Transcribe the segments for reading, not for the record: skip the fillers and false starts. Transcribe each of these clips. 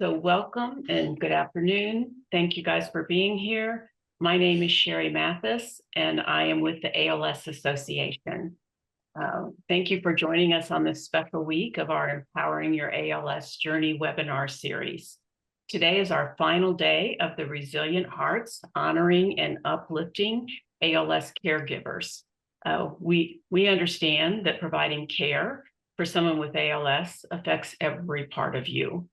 So welcome and good afternoon. Thank you guys for being here. My name is Sherry Mathis, and I am with the ALS Association. Thank you for joining us on this special week of our Empowering Your ALS Journey webinar series. Today is our final day of the Resilient Hearts Honoring and Uplifting ALS Caregivers. We understand that providing care for someone with ALS affects every part of you,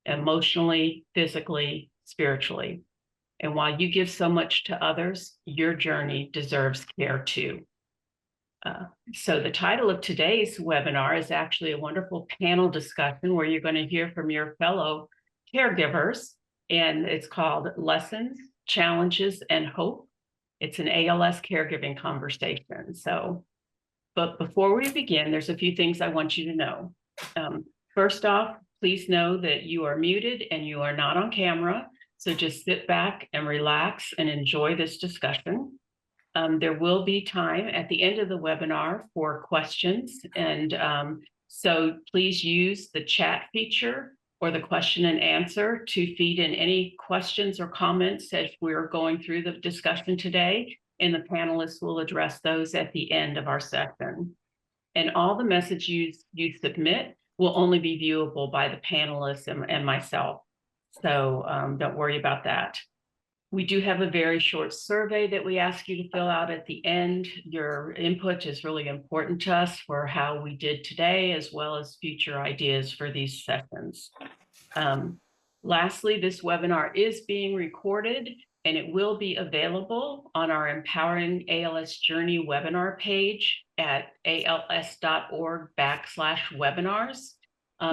emotionally, physically, spiritually. And while you give so much to others, your journey deserves care too. So the title of today's webinar is actually a wonderful panel discussion where you're going to hear from your fellow caregivers, and it's called Lessons, Challenges, and Hope. It's an ALS caregiving conversation. But before we begin, there's a few things I want you to know. First off, please know that you are muted and you are not on camera. So just sit back and relax and enjoy this discussion. There will be time at the end of the webinar for questions. And so please use the chat feature or the question and answer to feed in any questions or comments as we're going through the discussion today. And the panelists will address those at the end of our session. And all the messages you submit will only be viewable by the panelists and myself. So don't worry about that. We do have a very short survey that we ask you to fill out at the end. Your input is really important to us for how we did today, as well as future ideas for these sessions. Lastly, this webinar is being recorded and it will be available on our Empowering ALS Journey webinar page at als.org/webinars.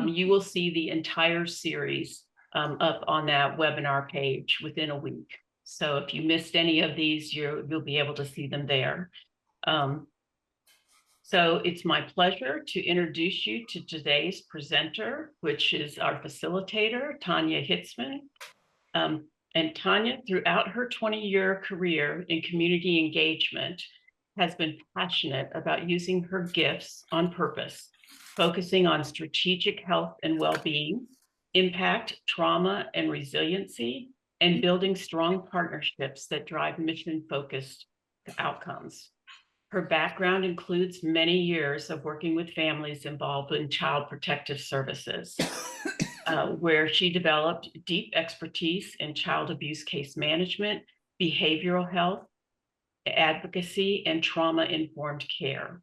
You will see the entire series up on that webinar page within a week. So if you missed any of these, you'll be able to see them there. So it's my pleasure to introduce you to today's presenter, which is our facilitator, Tanya Hitzman. And Tanya, throughout her 20-year career in community engagement, has been passionate about using her gifts on purpose, focusing on strategic health and well-being, impact, trauma, and resiliency, and building strong partnerships that drive mission-focused outcomes. Her background includes many years of working with families involved in child protective services, where she developed deep expertise in child abuse case management, behavioral health, advocacy, and trauma-informed care.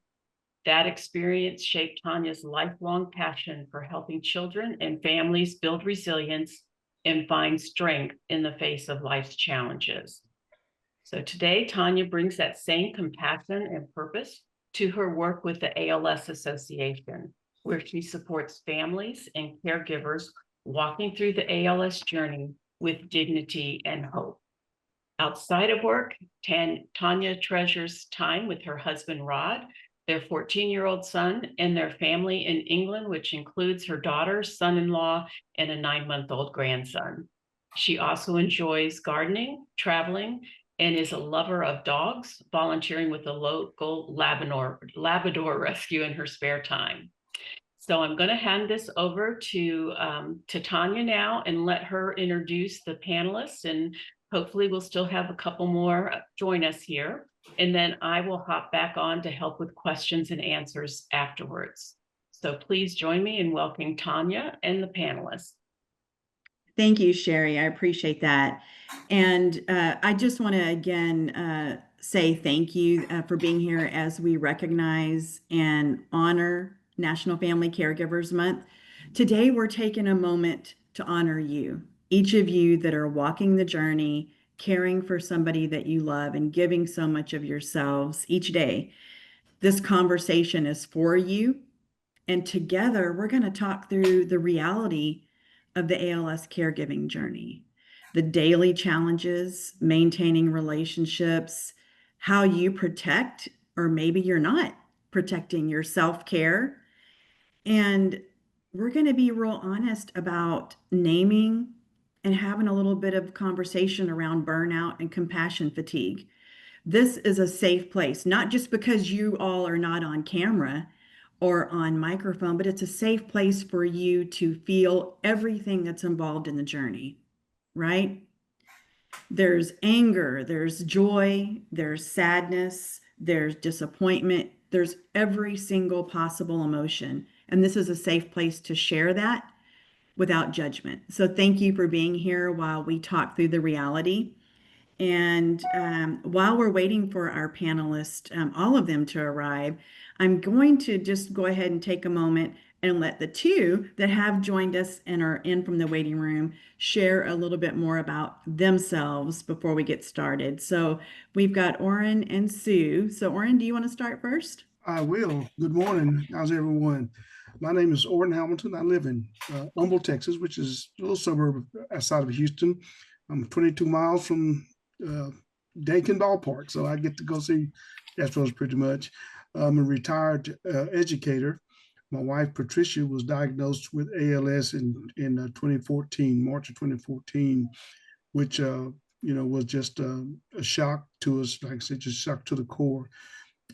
That experience shaped Tanya's lifelong passion for helping children and families build resilience and find strength in the face of life's challenges. So today, Tanya brings that same compassion and purpose to her work with the ALS Association, where she supports families and caregivers walking through the ALS journey with dignity and hope. Outside of work, Tanya treasures time with her husband, Rod, their 14-year-old son, and their family in England, which includes her daughter, son-in-law, and a 9-month-old grandson. She also enjoys gardening, traveling, and is a lover of dogs, volunteering with a local Labrador rescue in her spare time. So I'm going to hand this over to Tanya now and let her introduce the panelists, and hopefully we'll still have a couple more join us here. And then I will hop back on to help with questions and answers afterwards. So please join me in welcoming Tanya and the panelists. Thank you, Sherry. I appreciate that. And I just want to again say thank you for being here as we recognize and honor National Family Caregivers Month. Today, we're taking a moment to honor you, each of you that are walking the journey, caring for somebody that you love and giving so much of yourselves each day. This conversation is for you. And together, we're going to talk through the reality of the ALS caregiving journey, the daily challenges, maintaining relationships, how you protect, or maybe you're not protecting your self-care. And we're going to be real honest about naming and having a little bit of conversation around burnout and compassion fatigue. This is a safe place, not just because you all are not on camera or on microphone, but it's a safe place for you to feel everything that's involved in the journey, right? There's anger, there's joy, there's sadness, there's disappointment, there's every single possible emotion. And this is a safe place to share that without judgment. So thank you for being here while we talk through the reality. And while we're waiting for our panelists, all of them to arrive, I'm going to just go ahead and take a moment and let the two that have joined us and are in from the waiting room share a little bit more about themselves before we get started. So we've got Orrin and Sue. So Orrin, do you want to start first? I will. Good morning. How's everyone? My name is Orrin Hamilton. I live in Humble, Texas, which is a little suburb outside of Houston. I'm 22 miles from uh, Dakin Ballpark, so I get to go see Astros pretty much. I'm a retired educator. My wife Patricia was diagnosed with ALS in 2014, March of 2014, which was just a shock to us. Like I said, just shock to the core,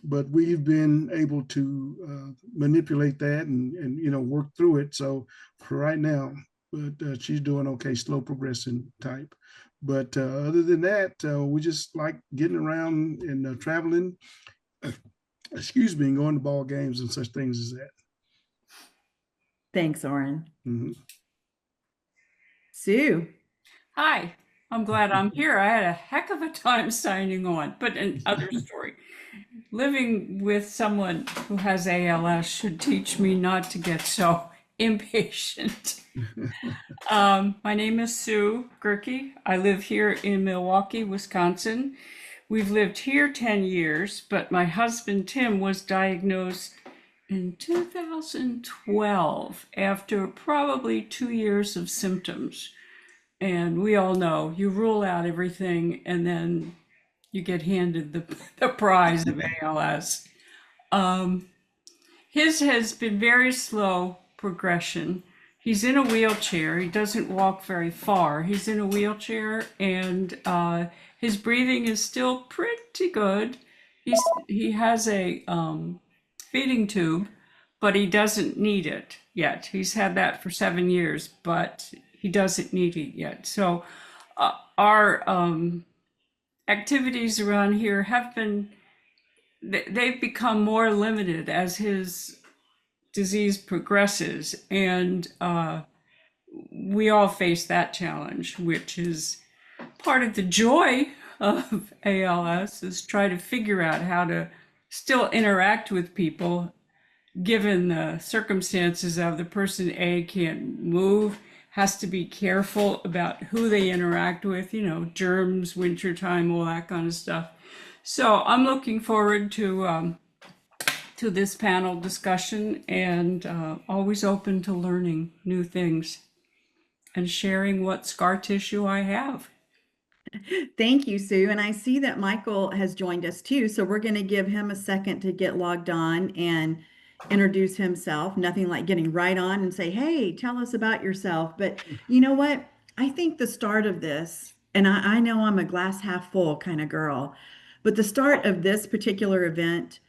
but we've been able to manipulate that and work through it. So for right now, but she's doing okay, slow progressing type. But other than that, we just like getting around and traveling. Excuse me, and going to ball games and such things as that. Thanks, Orrin. Mhm. Sue. Hi, I'm glad I'm here. I had a heck of a time signing on, but another story. Living with someone who has ALS should teach me not to get so impatient. My name is Sue Gerke. I live here in Milwaukee, Wisconsin. We've lived here 10 years, but my husband Tim was diagnosed in 2012 after probably 2 years of symptoms. And we all know you rule out everything and then you get handed the prize of ALS. His has been very slow progression. He's in a wheelchair. He doesn't walk very far. He's in a wheelchair, and his breathing is still pretty good. He has a feeding tube, but he doesn't need it yet. He's had that for 7 years, but he doesn't need it yet. So our activities around here they've become more limited as his disease progresses, and we all face that challenge, which is part of the joy of ALS, is try to figure out how to still interact with people given the circumstances of the person can't move, has to be careful about who they interact with, germs, wintertime, all that kind of stuff. So I'm looking forward to this panel discussion, and always open to learning new things and sharing what scar tissue I have. Thank you, Sue. And I see that Michael has joined us too. So we're going to give him a second to get logged on and introduce himself. Nothing like getting right on and say, hey, tell us about yourself. But you know what? I think the start of this, and I know I'm a glass half full kind of girl, but the start of this particular event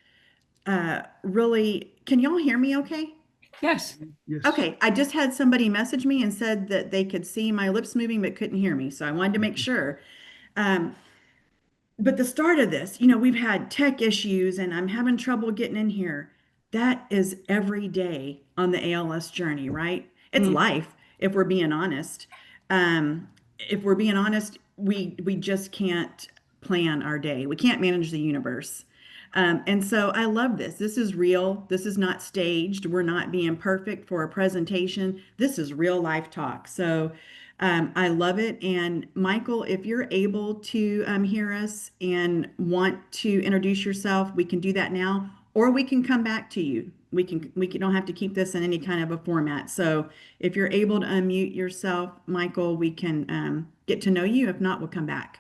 really, can y'all hear me okay? Yes. Yes. Okay, I just had somebody message me and said that they could see my lips moving but couldn't hear me. So I wanted to make sure. Um, but the start of this, we've had tech issues and I'm having trouble getting in here. That is every day on the ALS journey, right? It's life, if we're being honest. If we're being honest, we just can't plan our day. We can't manage the universe. And so I love this. This is real. This is not staged. We're not being perfect for a presentation. This is real life talk. So I love it. And Michael, if you're able to hear us and want to introduce yourself, we can do that now, or we can come back to you. We don't have to keep this in any kind of a format. So if you're able to unmute yourself, Michael, we can get to know you. If not, we'll come back.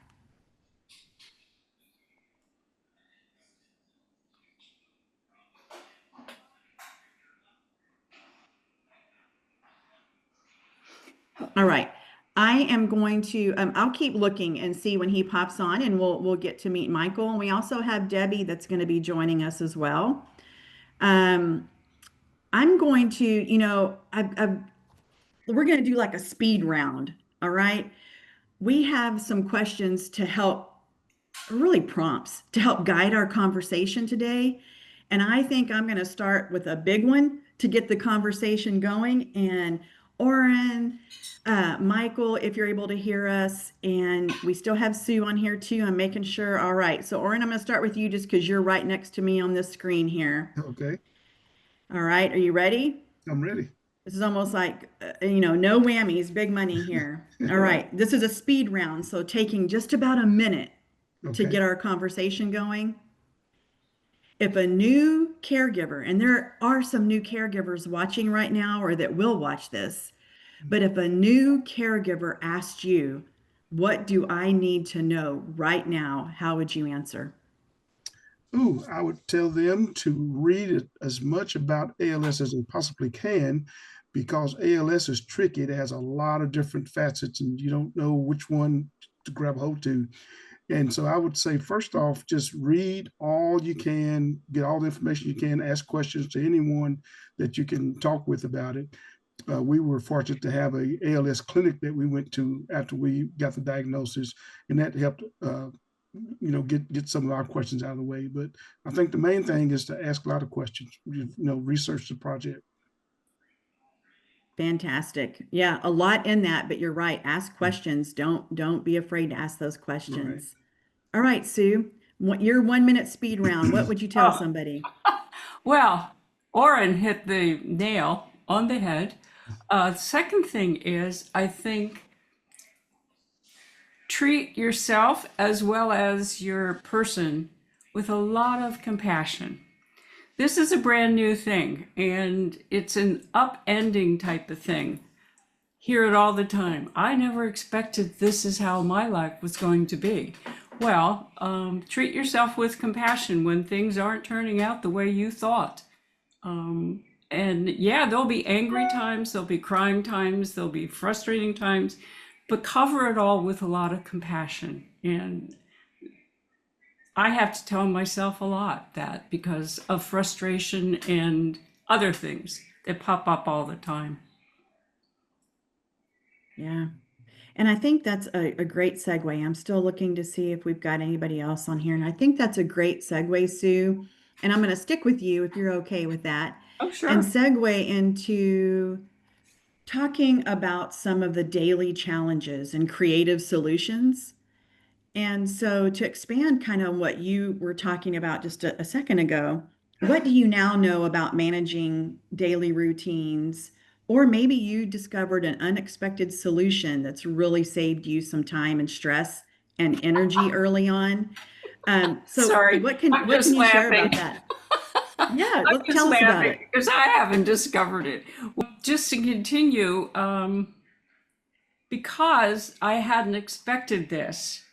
All right. I am going to, I'll keep looking and see when he pops on, and we'll get to meet Michael. And we also have Debbie that's going to be joining us as well. I'm going to, we're going to do like a speed round. All right. We have some questions to help, really prompts to help guide our conversation today. And I think I'm going to start with a big one to get the conversation going. And Oren, Michael, if you're able to hear us, and we still have Sue on here too. I'm making sure. All right. So, Oren, I'm going to start with you just because you're right next to me on this screen here. Okay, All right. Are you ready? I'm ready. This is almost like, no whammies, big money here. All Right. right. This is a speed round. So, taking just about a minute to Okay. get our conversation going. If a new caregiver, and there are some new caregivers watching right now or that will watch this, but if a new caregiver asked you, what do I need to know right now? How would you answer? Ooh, I would tell them to read as much about ALS as they possibly can, because ALS is tricky. It has a lot of different facets, and you don't know which one to grab hold to. And so I would say, first off, just read all you can, get all the information you can, ask questions to anyone that you can talk with about it. We were fortunate to have a ALS clinic that we went to after we got the diagnosis, and that helped, get some of our questions out of the way. But I think the main thing is to ask a lot of questions. Research the project. Fantastic. Yeah, a lot in that, but you're right. Ask questions. Don't be afraid to ask those Right. questions. All right, Sue, your 1 minute speed round. What would you tell Oh, somebody? well, Oren hit the nail on the head. Second thing is, I think treat yourself as well as your person with a lot of compassion. This is a brand new thing, and it's an upending type of thing. Hear it all the time. I never expected this is how my life was going to be. Well, treat yourself with compassion when things aren't turning out the way you thought. And yeah, there'll be angry times, there'll be crying times, there'll be frustrating times, but cover it all with a lot of compassion. And I have to tell myself a lot that because of frustration and other things that pop up all the time. Yeah. And I think that's a great segue. I'm still looking to see if we've got anybody else on here. And I think that's a great segue, Sue. And I'm going to stick with you if you're okay with that Oh, and sure. segue into talking about some of the daily challenges and creative solutions. And so, to expand kind of what you were talking about just a second ago, what do you now know about managing daily routines? Or maybe you discovered an unexpected solution that's really saved you some time and stress and energy early on. So, Sorry, what can I'm what just can you share laughing. about that? Yeah, I'm just tell us about laughing it. because I haven't discovered it. Well, just to continue, because I hadn't expected this,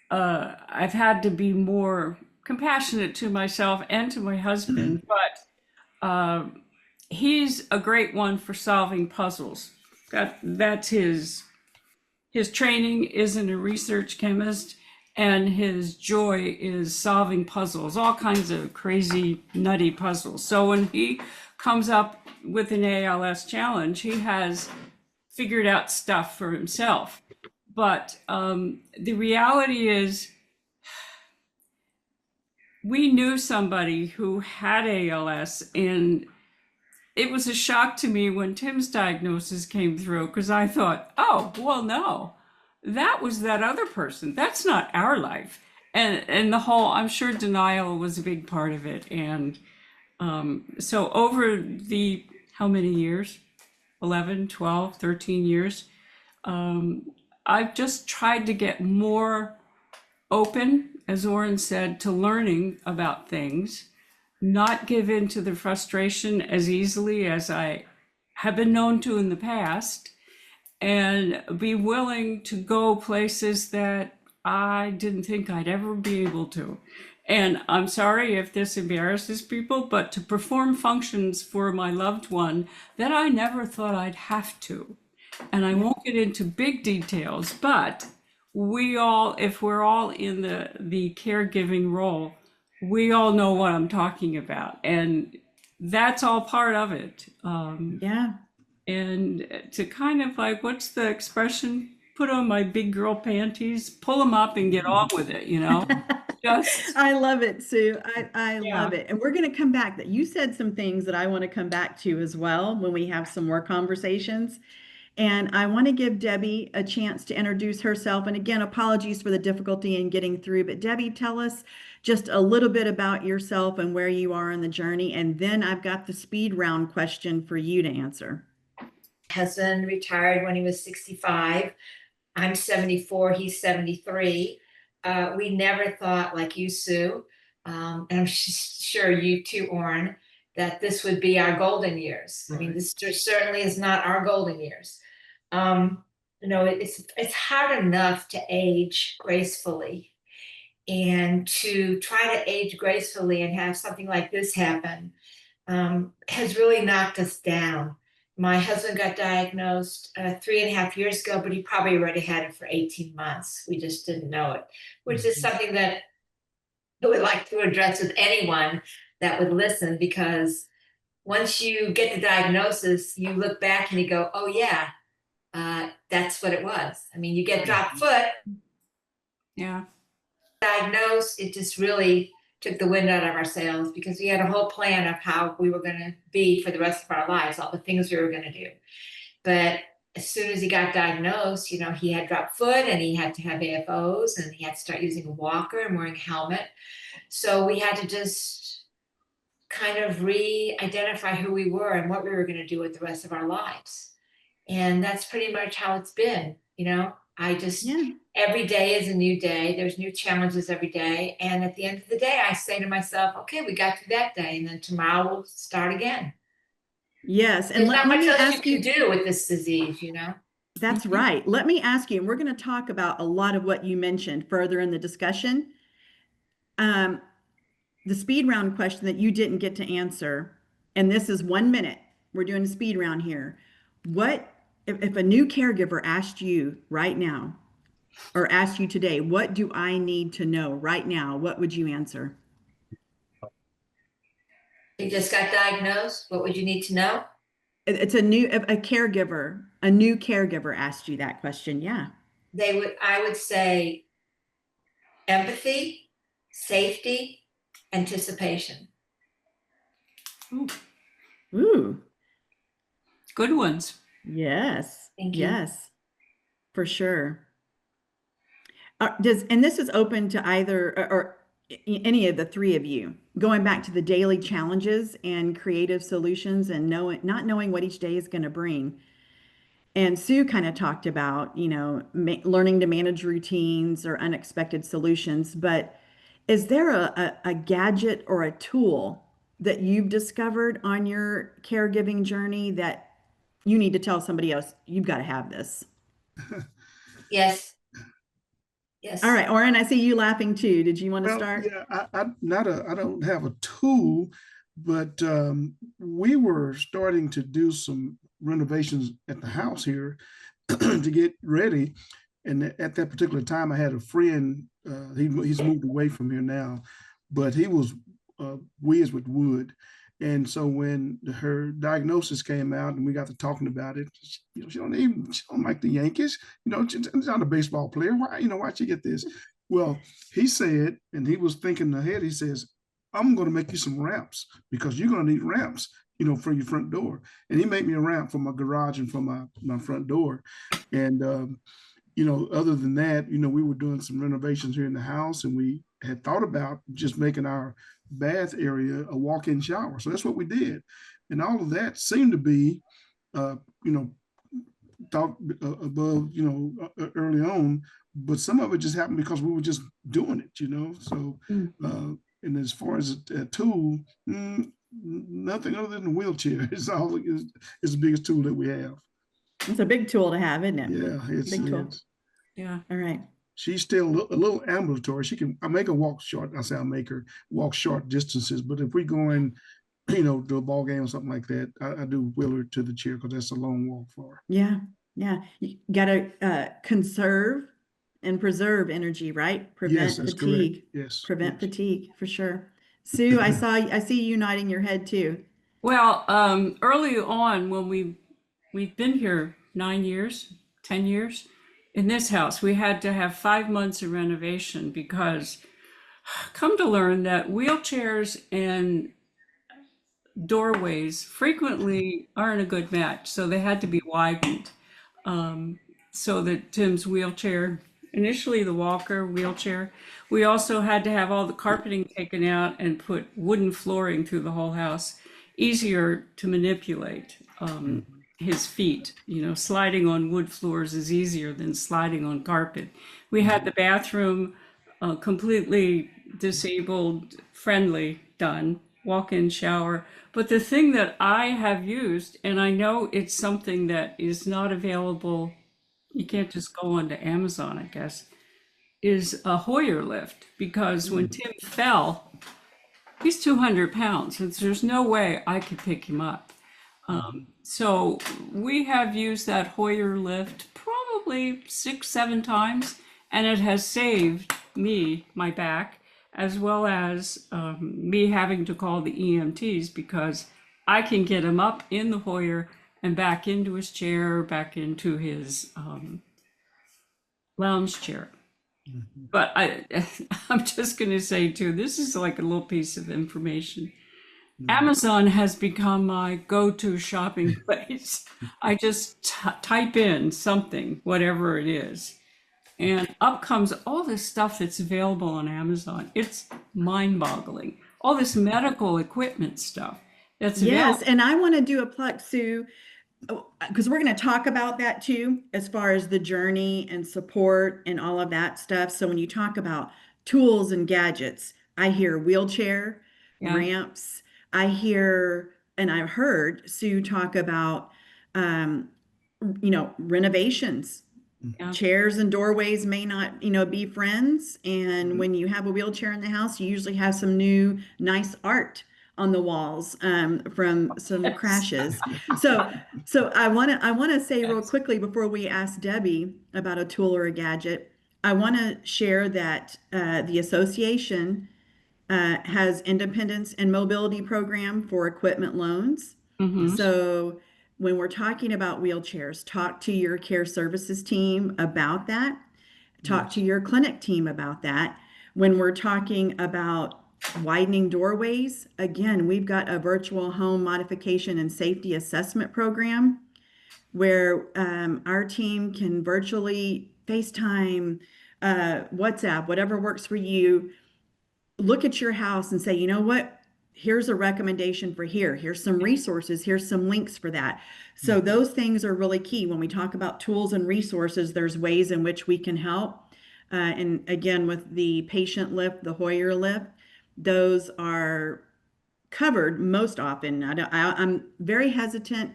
I've had to be more compassionate to myself and to my husband, but he's a great one for solving puzzles. That's his training isn't a research chemist, and his joy is solving puzzles, all kinds of crazy, nutty puzzles. So when he comes up with an ALS challenge, he has figured out stuff for himself. But the reality is, we knew somebody who had ALS, and it was a shock to me when Tim's diagnosis came through because I thought, oh, well, no, that was that other person. That's not our life. And the whole, I'm sure denial was a big part of it. And so over the, how many years? 11, 12, 13 years. I've just tried to get more open, as Oren said, to learning about things, not give in to the frustration as easily as I have been known to in the past, and be willing to go places that I didn't think I'd ever be able to. And I'm sorry if this embarrasses people, but to perform functions for my loved one that I never thought I'd have to. And I won't get into big details, but we all, if we're all in the caregiving role, we all know what I'm talking about. And that's all part of it. Yeah. And to kind of like, what's the expression? Put on my big girl panties, pull them up and get on with it, you know? Just, I love it, Sue. I yeah. love it. And we're going to come back that you said some things that I want to come back to as well when we have some more conversations. And I want to give Debbie a chance to introduce herself. And again, apologies for the difficulty in getting through, but Debbie, tell us just a little bit about yourself and where you are on the journey. And then I've got the speed round question for you to answer. Husband retired when he was 65. I'm 74, he's 73. We never thought, like you, Sue, and I'm sure you too, Orrin, that this would be our golden years. I mean, Right. this certainly is not our golden years. It's hard enough to age gracefully, and to try to age gracefully and have something like this happen has really knocked us down. My husband got diagnosed 3.5 years ago, but he probably already had it for 18 months. We just didn't know it, which is something that I would like to address with anyone that would listen, because once you get the diagnosis, you look back and you go, oh yeah, that's what it was. I mean, you get drop foot, Yeah. diagnosed, it just really took the wind out of our sails, because we had a whole plan of how we were going to be for the rest of our lives, all the things we were going to do. But as soon as he got diagnosed, you know, he had dropped foot and he had to have AFOs and he had to start using a walker and wearing a helmet. So we had to just kind of re-identify who we were and what we were going to do with the rest of our lives. And that's pretty much how it's been, you know. Every day is a new day. There's new challenges every day. And at the end of the day, I say to myself, okay, we got through that day, and then tomorrow we'll start again. Yes. And There's not let much me else ask you you. can do with this disease, you know? That's right. Let me ask you, and we're going to talk about a lot of what you mentioned further in the discussion. The speed round question that you didn't get to answer, and this is 1 minute. We're doing a speed round here. What if a new caregiver asked you right now, or asked you today, what do I need to know right now? What would you answer? You just got diagnosed. What would you need to know? It's a new caregiver asked you that question. Yeah. I would say empathy, safety, anticipation. Ooh. Good ones. Yes. Thank you. Yes. For sure. And this is open to either or any of the three of you, going back to the daily challenges and creative solutions and not knowing what each day is going to bring. And Sue kind of talked about, you know, learning to manage routines or unexpected solutions. But is there a gadget or a tool that you've discovered on your caregiving journey that you need to tell somebody else, you've got to have this? Yes. Yes. All right, Orrin, I see you laughing too. Did you want to Well, start? yeah, I don't have a tool, but we were starting to do some renovations at the house here to get ready. And at that particular time, I had a friend. He's moved away from here now, but he was whiz with wood. And so when her diagnosis came out and we got to talking about it, you know, she don't like the Yankees. You know, she's not a baseball player. Why, you know, why'd she get this? Well, he said, and he was thinking ahead. He says, "I'm going to make you some ramps because you're going to need ramps, you know, for your front door." And he made me a ramp for my garage and for my front door. And you know, other than that, you know, we were doing some renovations here in the house, and we had thought about just making our bath area a walk-in shower. So that's what we did. And all of that seemed to be, you know, thought above, you know, early on, but some of it just happened because we were just doing it, you know? So, and as far as a tool, nothing other than a wheelchair is the biggest tool that we have. It's a big tool to have, isn't it? Yeah, it's Big tool. Yeah. All right. She's still a little ambulatory. I make her walk short. I say I make her walk short distances. But if we go in, you know, to a ball game or something like that, I do wheel her to the chair because that's a long walk for her. Yeah. Yeah. You got to conserve and preserve energy, right? Prevent Yes, that's fatigue. correct. Yes. Prevent yes. fatigue for sure. Sue, I see you nodding your head too. Well, early on when we've been here 9 years, 10 years in this house, we had to have 5 months of renovation because come to learn that wheelchairs and doorways frequently aren't a good match, so they had to be widened. Um, so that Tim's wheelchair, initially the walker wheelchair, we also had to have all the carpeting taken out and put wooden flooring through the whole house, easier to manipulate his feet. You know, sliding on wood floors is easier than sliding on carpet. We had the bathroom completely disabled friendly done, walk-in shower. But the thing that I have used, and I know it's something that is not available, you can't just go onto Amazon, I guess, is a Hoyer lift. Because when Tim fell, he's 200 pounds. And there's no way I could pick him up. So we have used that Hoyer lift probably 6, 7 times, and it has saved me, my back, as well as me having to call the EMTs because I can get him up in the Hoyer and back into his chair, back into his lounge chair. But I'm just going to say too, this is like a little piece of information. Amazon has become my go-to shopping place. I just type in something, whatever it is, and up comes all this stuff that's available on Amazon. It's mind-boggling. All this medical equipment stuff that's Yes, available. and I want to do a plug, Sue, because we're going to talk about that too, as far as the journey and support and all of that stuff. So when you talk about tools and gadgets, I hear wheelchair, Yeah. ramps. I hear, and I've heard Sue talk about, um, renovations. Yeah. Chairs and doorways may not, be friends. And when you have a wheelchair in the house, you usually have some new, nice art on the walls from some Yes. crashes. So I want to say real Yes. quickly before we ask Debbie about a tool or a gadget, I want to share that the association has independence and mobility program for equipment loans. Mm-hmm. So when we're talking about wheelchairs, talk to your care services team about that. Talk to your clinic team about that. When we're talking about widening doorways, again, we've got a virtual home modification and safety assessment program where our team can virtually FaceTime, WhatsApp, whatever works for you, look at your house and say, you know what? Here's a recommendation for here. Here's some resources. Here's some links for that. So those things are really key. When we talk about tools and resources, there's ways in which we can help. And again, with the patient lift, the Hoyer lift, those are covered most often. I'm very hesitant,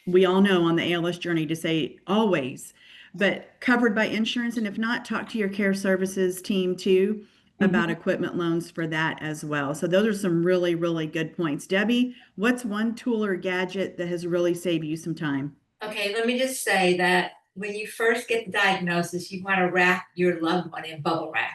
we all know, on the ALS journey to say always, but covered by insurance. And if not, talk to your care services team too about equipment loans for that as well. So those are some really, really good points. Debbie, what's one tool or gadget that has really saved you some time? Okay, let me just say that when you first get the diagnosis, you want to wrap your loved one in bubble wrap.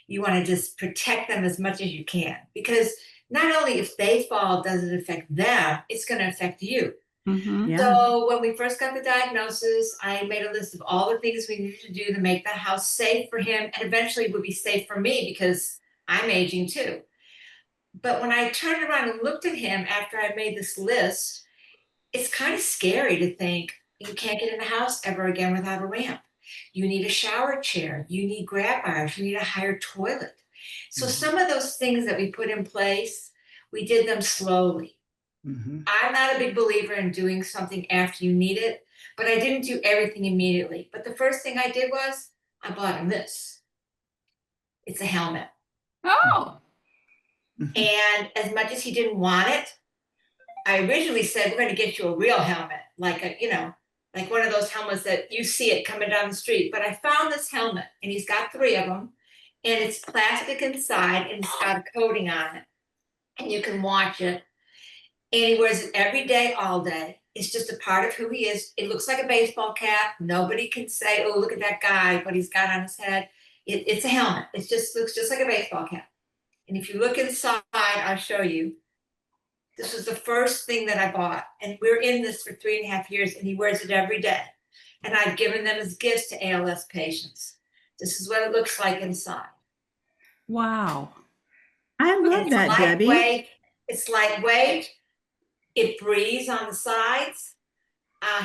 You want to just protect them as much as you can because not only if they fall does it affect them, it's going to affect you. Mm-hmm. Yeah. So when we first got the diagnosis, I made a list of all the things we needed to do to make the house safe for him and eventually would be safe for me because I'm aging too. But when I turned around and looked at him after I made this list, it's kind of scary to think you can't get in the house ever again without a ramp. You need a shower chair, you need grab bars, you need a higher toilet. So some of those things that we put in place, we did them slowly. I'm not a big believer in doing something after you need it, but I didn't do everything immediately. But the first thing I did was I bought him this. It's a helmet. Oh. And as much as he didn't want it, I originally said, we're going to get you a real helmet, like like one of those helmets that you see it coming down the street. But I found this helmet and he's got 3 of them and it's plastic inside and it's got a coating on it and you can watch it. And he wears it every day, all day. It's just a part of who he is. It looks like a baseball cap. Nobody can say, oh, look at that guy, what he's got on his head. It's a helmet. It just looks just like a baseball cap. And if you look inside, I'll show you. This was the first thing that I bought, and we're in this for 3.5 years, and he wears it every day. And I've given them as gifts to ALS patients. This is what it looks like inside. Wow. I love It's that, Debbie. lightweight. It's lightweight. It breathes on the sides.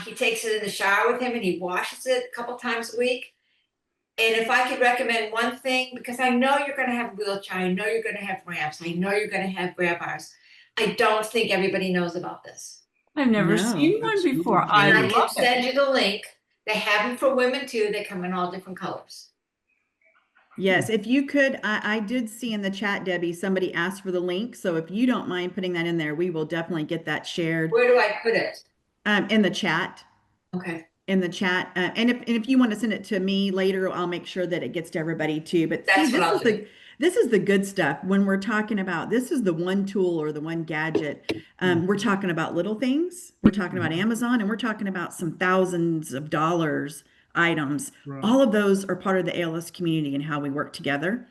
He takes it in the shower with him and he washes it a couple times a week. And if I could recommend one thing, because I know you're going to have a wheelchair, I know you're going to have ramps, I know you're going to have grab bars. I don't think everybody knows about this. I've never No. seen one Absolutely. before. And I And I can love it. send you the link. They have them for women too. They come in all different colors. Yes, if you could, I did see in the chat, Debbie, somebody asked for the link. So if you don't mind putting that in there, we will definitely get that shared Where do I put it? in the chat. Okay. In the chat. And if you want to send it to me later, I'll make sure that it gets to everybody too. But That's see, what I'll do. this is the good stuff when we're talking about this is the one tool or the one gadget. We're talking about little things. We're talking about Amazon, and we're talking about some thousands of dollars items. Right. All of those are part of the ALS community and how we work together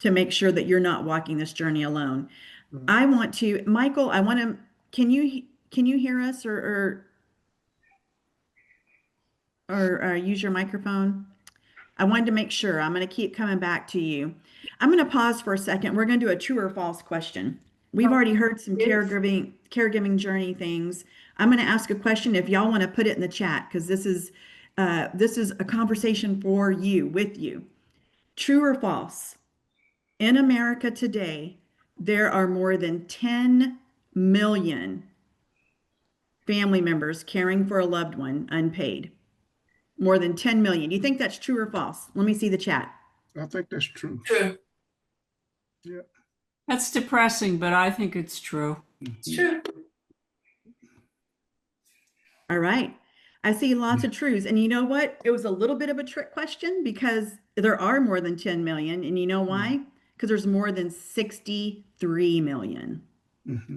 to make sure that you're not walking this journey alone. Right. I want to, Michael, can you hear us or use your microphone? I wanted to make sure. I'm going to keep coming back to you. I'm going to pause for a second. We're going to do a true or false question. We've already heard some Yes. caregiving journey things. I'm going to ask a question if y'all want to put it in the chat, because this is a conversation for you, with you. True or false? In America today, there are more than 10 million family members caring for a loved one unpaid. More than 10 million. Do you think that's true or false? Let me see the chat. I think that's true. True. Yeah. That's depressing, but I think it's true. It's true. All right. I see lots of truths. And you know what? It was a little bit of a trick question because there are more than 10 million. And you know why? Because there's more than 63 million. Mm-hmm.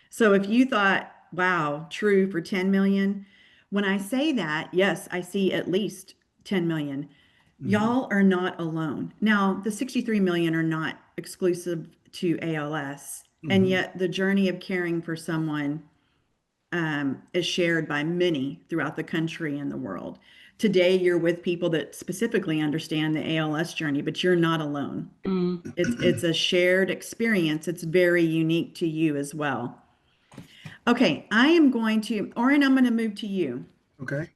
So if you thought, wow, true for 10 million, when I say that, yes, I see at least 10 million. Y'all are not alone. Now, the 63 million are not exclusive to ALS, and yet the journey of caring for someone is shared by many throughout the country and the world. Today, you're with people that specifically understand the ALS journey, but you're not alone. It's a shared experience. It's very unique to you as well. Okay, I'm going to move to you. Okay.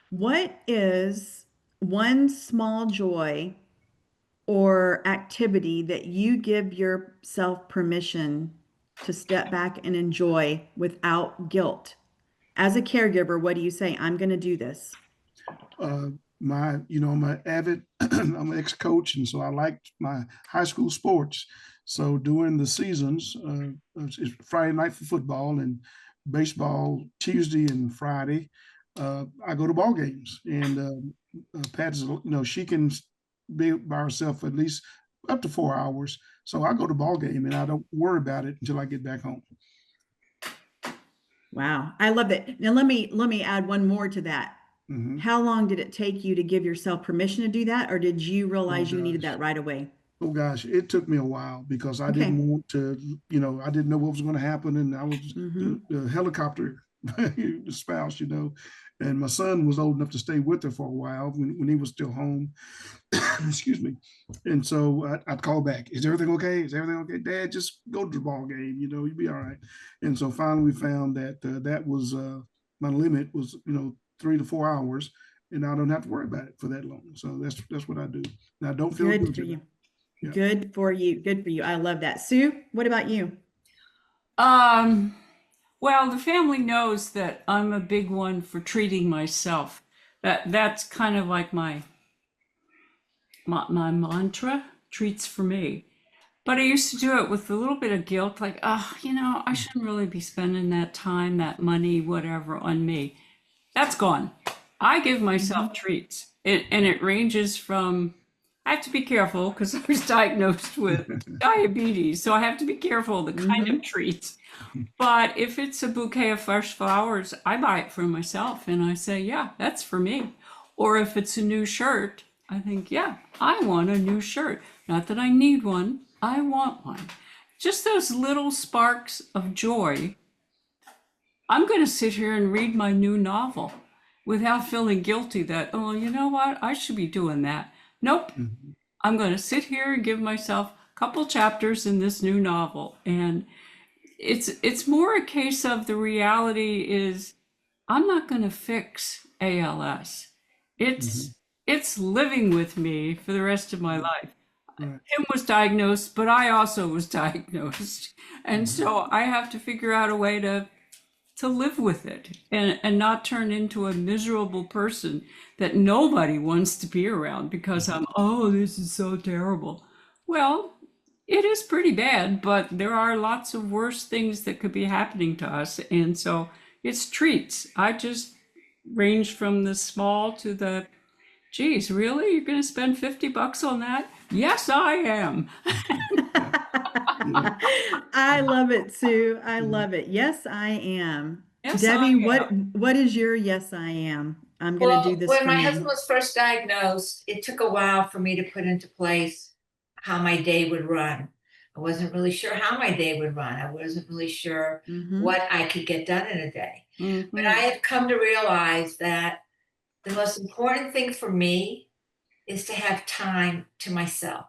What is one small joy or activity that you give yourself permission to step back and enjoy without guilt? As a caregiver, what do you say? I'm going to do this. I'm an avid, I'm an ex-coach, and so I liked my high school sports. So during the seasons, it's Friday night for football and baseball Tuesday and Friday. I go to ball games, and Pat is, she can be by herself at least up to 4 hours. So I go to ball game, and I don't worry about it until I get back home. Wow, I love that. Now let me add one more to that. Mm-hmm. How long did it take you to give yourself permission to do that, or did you realize you needed gosh. that right away? Oh gosh, it took me a while because I didn't want to, I didn't know what was going to happen, and I was the helicopter the spouse, and my son was old enough to stay with her for a while when he was still home. Excuse me. And so I'd call back. Is everything okay? Is everything okay? Dad, just go to the ball game. You'll be all right. And so finally we found that that was my limit was 3 to 4 hours, and I don't have to worry about it for that long. So that's what I do. And I don't feel Good for you. Yeah. Good for you. Good for you. I love that. Sue, what about you? Well, the family knows that I'm a big one for treating myself. That's kind of like my mantra, treats for me. But I used to do it with a little bit of guilt, like, I shouldn't really be spending that time, that money, whatever on me. That's gone. I give myself treats. And it ranges from, I have to be careful because I was diagnosed with diabetes. So I have to be careful the kind of treats. But if it's a bouquet of fresh flowers, I buy it for myself and I say, yeah, that's for me. Or if it's a new shirt, I think, yeah, I want a new shirt. Not that I need one, I want one. just those little sparks of joy. I'm going to sit here and read my new novel without feeling guilty that, oh, you know what, I should be doing that. Nope. Mhm. I'm going to sit here and give myself a couple chapters in this new novel. And it's more a case of the reality is I'm not going to fix ALS. It's living with me for the rest of my life. Right. Tim was diagnosed, but I also was diagnosed. And so I have to figure out a way to live with it and not turn into a miserable person that nobody wants to be around because oh, this is so terrible. Well, it is pretty bad, but there are lots of worse things that could be happening to us. And so it's treats. I just range from the small to the, geez, really? You're going to spend $50 on that? Yes, I am. I love it, Sue. I love it. Yes, I am. Yes, Debbie, I am. what is your yes, I am? I'm going to do Well, this when for my me. husband was first diagnosed, it took a while for me to put into place how my day would run. I wasn't really sure how my day would run. I wasn't really sure Mhm. what I could get done in a day. But Mhm. I have come to realize that the most important thing for me is to have time to myself.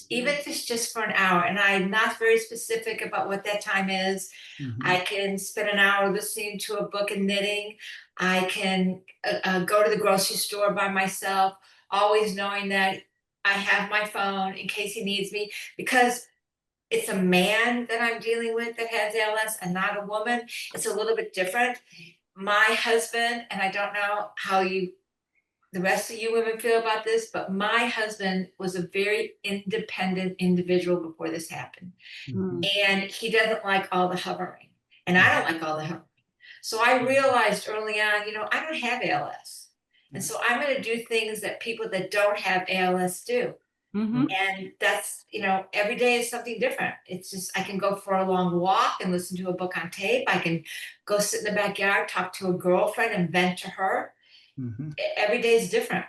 Even if it's just for an hour, and I'm not very specific about what that time is. Mhm. I can spend an hour listening to a book and knitting. I can go to the grocery store by myself, always knowing that I have my phone in case he needs me, because it's a man that I'm dealing with that has ALS and not a woman. It's a little bit different. My husband, and I don't know how the rest of you women feel about this, but my husband was a very independent individual before this happened. Mhm. And he doesn't like all the hovering. And I don't like all the hovering. So I realized early on, I don't have ALS. And so I'm going to do things that people that don't have ALS do. Mhm. And that's, every day is something different. It's just, I can go for a long walk and listen to a book on tape. I can go sit in the backyard, talk to a girlfriend and vent to her. Mhm. Every day is different.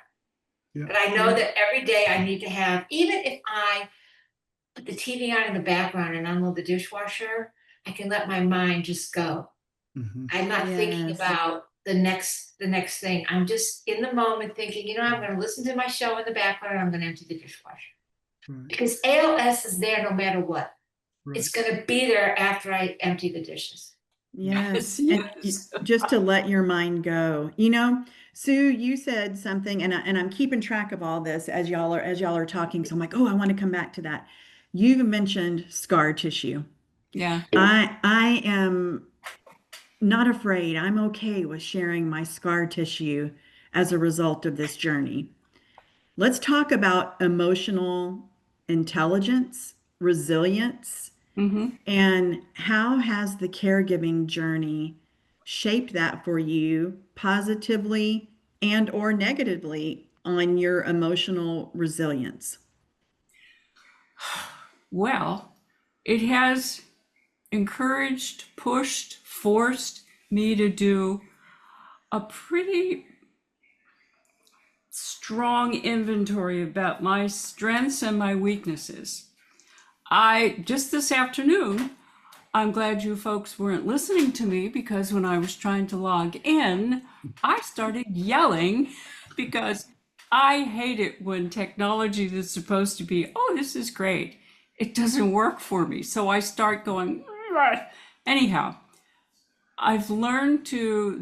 Yeah. But I know that every day I need to have, even if I put the TV on in the background and unload the dishwasher, I can let my mind just go. Mhm. I'm not thinking Yes. about the next thing. I'm just in the moment thinking, I'm going to listen to my show in the background. I'm going to empty the dishwasher. Right. Because ALS is there no matter what. Right. It's going to be there after I empty the dishes. Yes. Yes, And yes. just to let your mind go. Sue, you said something, and I'm keeping track of all this as y'all are talking. So I'm like, oh, I want to come back to that. You mentioned scar tissue. Yeah. I am not afraid. I'm okay with sharing my scar tissue as a result of this journey. Let's talk about emotional intelligence, resilience, Mhm. and how has the caregiving journey shaped that for you positively and or negatively on your emotional resilience? Well, it has encouraged, pushed, forced me to do a pretty strong inventory about my strengths and my weaknesses. I just this afternoon, I'm glad you folks weren't listening to me because when I was trying to log in, I started yelling because I hate it when technology that's supposed to be, oh, this is great, it doesn't work for me. So I start going, "Ugh." Anyhow, I've learned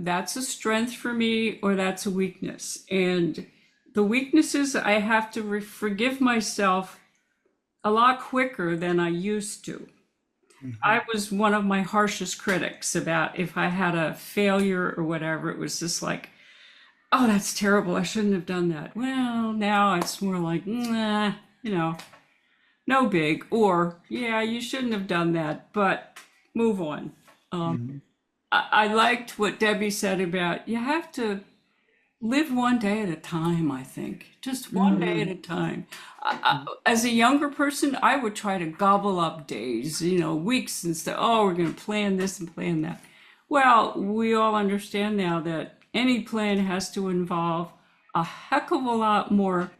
that's a strength for me or that's a weakness. And the weaknesses, I have to forgive myself a lot quicker than I used to. Mhm. I was one of my harshest critics about if I had a failure or whatever. It was just like, oh, that's terrible. I shouldn't have done that. Well, now it's more like, nah, no big. Or, yeah, you shouldn't have done that, but move on. Mhm. I liked what Debbie said about you have to live one day at a time, I think. Just one day at a time. As a younger person, I would try to gobble up days, weeks and stuff. Oh, we're going to plan this and plan that. Well, we all understand now that any plan has to involve a heck of a lot more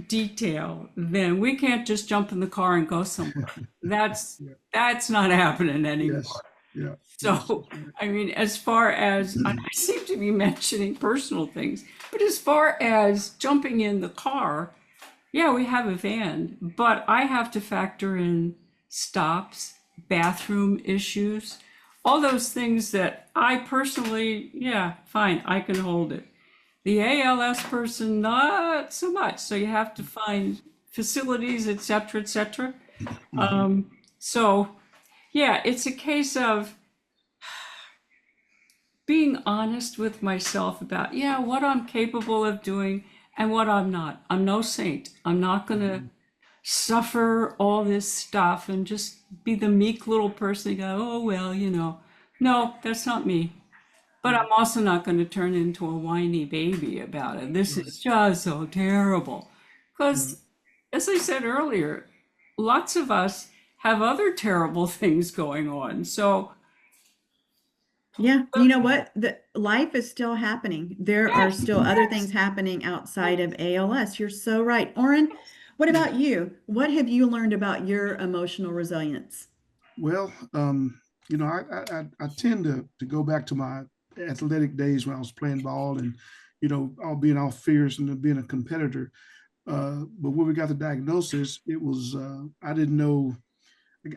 detail, then we can't just jump in the car and go somewhere. That's Yeah. that's not happening anymore. Yes. Yeah. Yes. So, That's right. I mean, as far as I seem to be mentioning personal things, but as far as jumping in the car, yeah, we have a van, but I have to factor in stops, bathroom issues, all those things that I personally, yeah, fine, I can hold it. The ALS person, not so much. So you have to find facilities, et cetera, et cetera. Mhm. So, yeah, it's a case of being honest with myself about, yeah, what I'm capable of doing and what I'm not. I'm no saint. I'm not going to suffer all this stuff and just be the meek little person and go, oh, well, you know. No, that's not me. But I'm also not going to turn into a whiny baby about it. This Right. is just so terrible. Right. Because, as I said earlier, lots of us have other terrible things going on. So, Yeah, you know what? The life is still happening. There are yes, still other yes. things happening outside of ALS. You're so right. Oren, what Yeah. about you? What have you learned about your emotional resilience? Well, I tend to go back to my athletic days when I was playing ball and, all being all fierce and being a competitor. But when we got the diagnosis, it was I didn't know.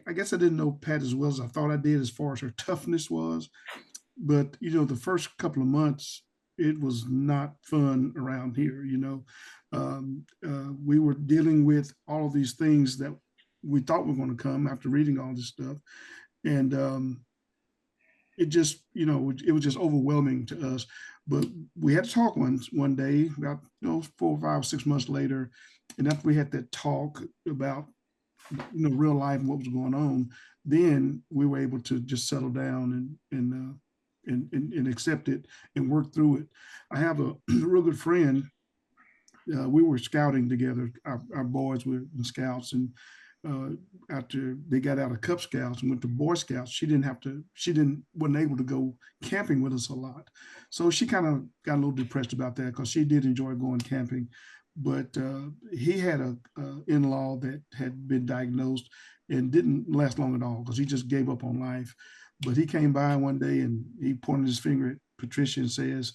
I guess I didn't know Pat as well as I thought I did as far as her toughness was. But the first couple of months, it was not fun around here. We were dealing with all of these things that we thought were going to come after reading all this stuff, and it just it was just overwhelming to us. But we had to talk one day about 4, 5, 6 months later, and after we had that talk about real life and what was going on, then we were able to just settle down and accept it and work through it. I have a real good friend. We were scouting together. Our boys were in scouts, and uh, after they got out of Cub Scouts and went to Boy Scouts, she didn't have to. She didn't wasn't able to go camping with us a lot, so she kind of got a little depressed about that because she did enjoy going camping. But he had a in-law that had been diagnosed and didn't last long at all because he just gave up on life. But he came by one day and he pointed his finger at Patricia and says,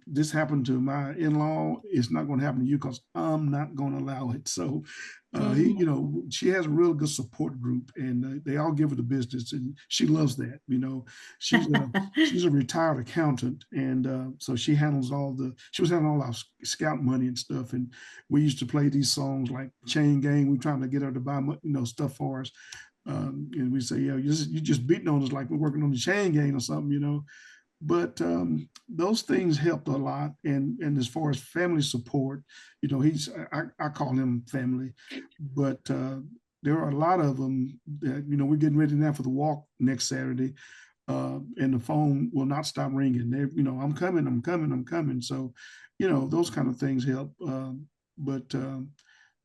this happened to my in-law. It's not going to happen to you because I'm not going to allow it. So Mhm. she has a real good support group, and they all give her the business, and she loves that. She's a she's a retired accountant, and so she was handling all our scout money and stuff. And we used to play these songs like Chain Gang. We're trying to get her to buy stuff for us. And we say, yeah, you just beating on us like we're working on the chain gang or something. But those things helped a lot. And as far as family support, I call him family, but there are a lot of them that, we're getting ready now for the walk next Saturday. And the phone will not stop ringing. I'm coming, I'm coming, I'm coming. So, those kind of things help. But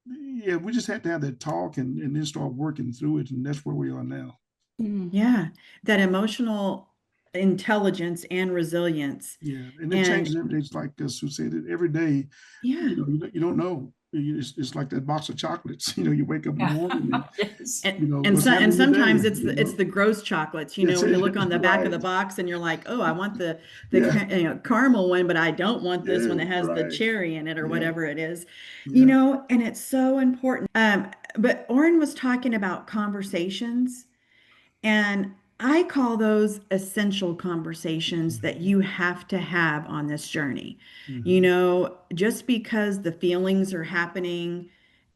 yeah, we just had to have that talk and then start working through it. And that's where we are now. Mhm. Yeah, that emotional intelligence and resilience. Yeah, and it And changes every day. It's like Sue said, it every day. yeah, You don't know. It's like that box of chocolates. You wake up in the Yeah. morning and Yes. what's and happening sometimes today. it's the gross chocolates, That's when you it. look on the back of the Right. box and you're like, oh, I want Yeah. caramel one, but I don't want this one Yeah. that has the Right. cherry in it or Yeah. whatever it is. Yeah. And it's so important. But Oren was talking about conversations, and I call those essential conversations that Mhm. you have to have on this journey. Mhm. Just because the feelings are happening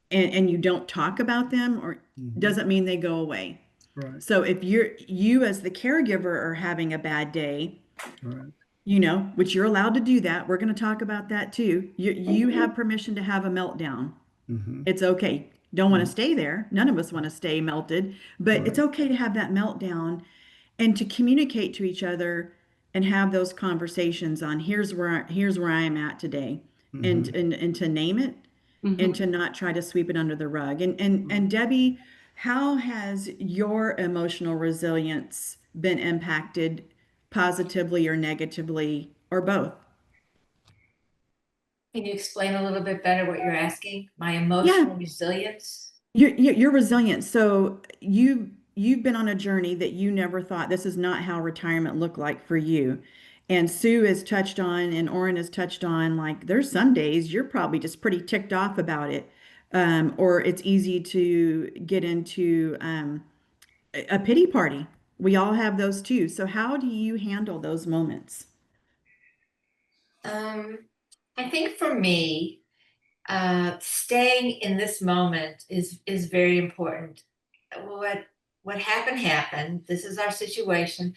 and you don't talk about them or Mhm. doesn't mean they go away. Right. So if you as the caregiver are having a bad day, Right. which you're allowed to do that, we're going to talk about that too. You have permission to have a meltdown. Mhm. It's okay. Don't want to Mhm. stay there. None of us want to stay melted, but it's Right. okay to have that meltdown and to communicate to each other and have those conversations on here's where I am at today, and Mhm. and to name it and Mhm. to not try to sweep it under the rug. And Debbie, how has your emotional resilience been impacted positively or negatively or both? Can you explain a little bit better what you're asking? My emotional resilience? You're resilient. So you've been on a journey that you never thought this is not how retirement looked like for you. And Sue has touched on, and Orrin has touched on, like there's some days you're probably just pretty ticked off about it, or it's easy to get into a pity party. We all have those too. So how do you handle those moments? I think for me, staying in this moment is very important. What happened. This is our situation.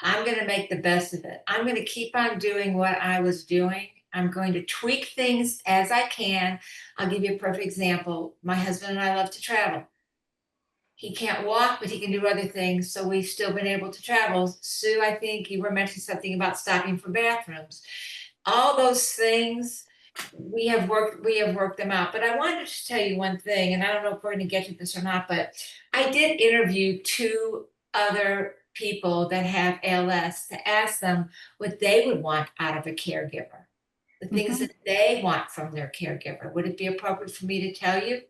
I'm going to make the best of it. I'm going to keep on doing what I was doing. I'm going to tweak things as I can. I'll give you a perfect example. My husband and I love to travel. He can't walk, but he can do other things. So we've still been able to travel. Sue, I think you were mentioning something about stopping for bathrooms. All those things we have worked them out. But I wanted to tell you one thing, and I don't know if we're going to get to this or not, but I did interview two other people that have ALS to ask them what they would want out of a caregiver, the things that they want from their caregiver. Would it be appropriate for me to tell you?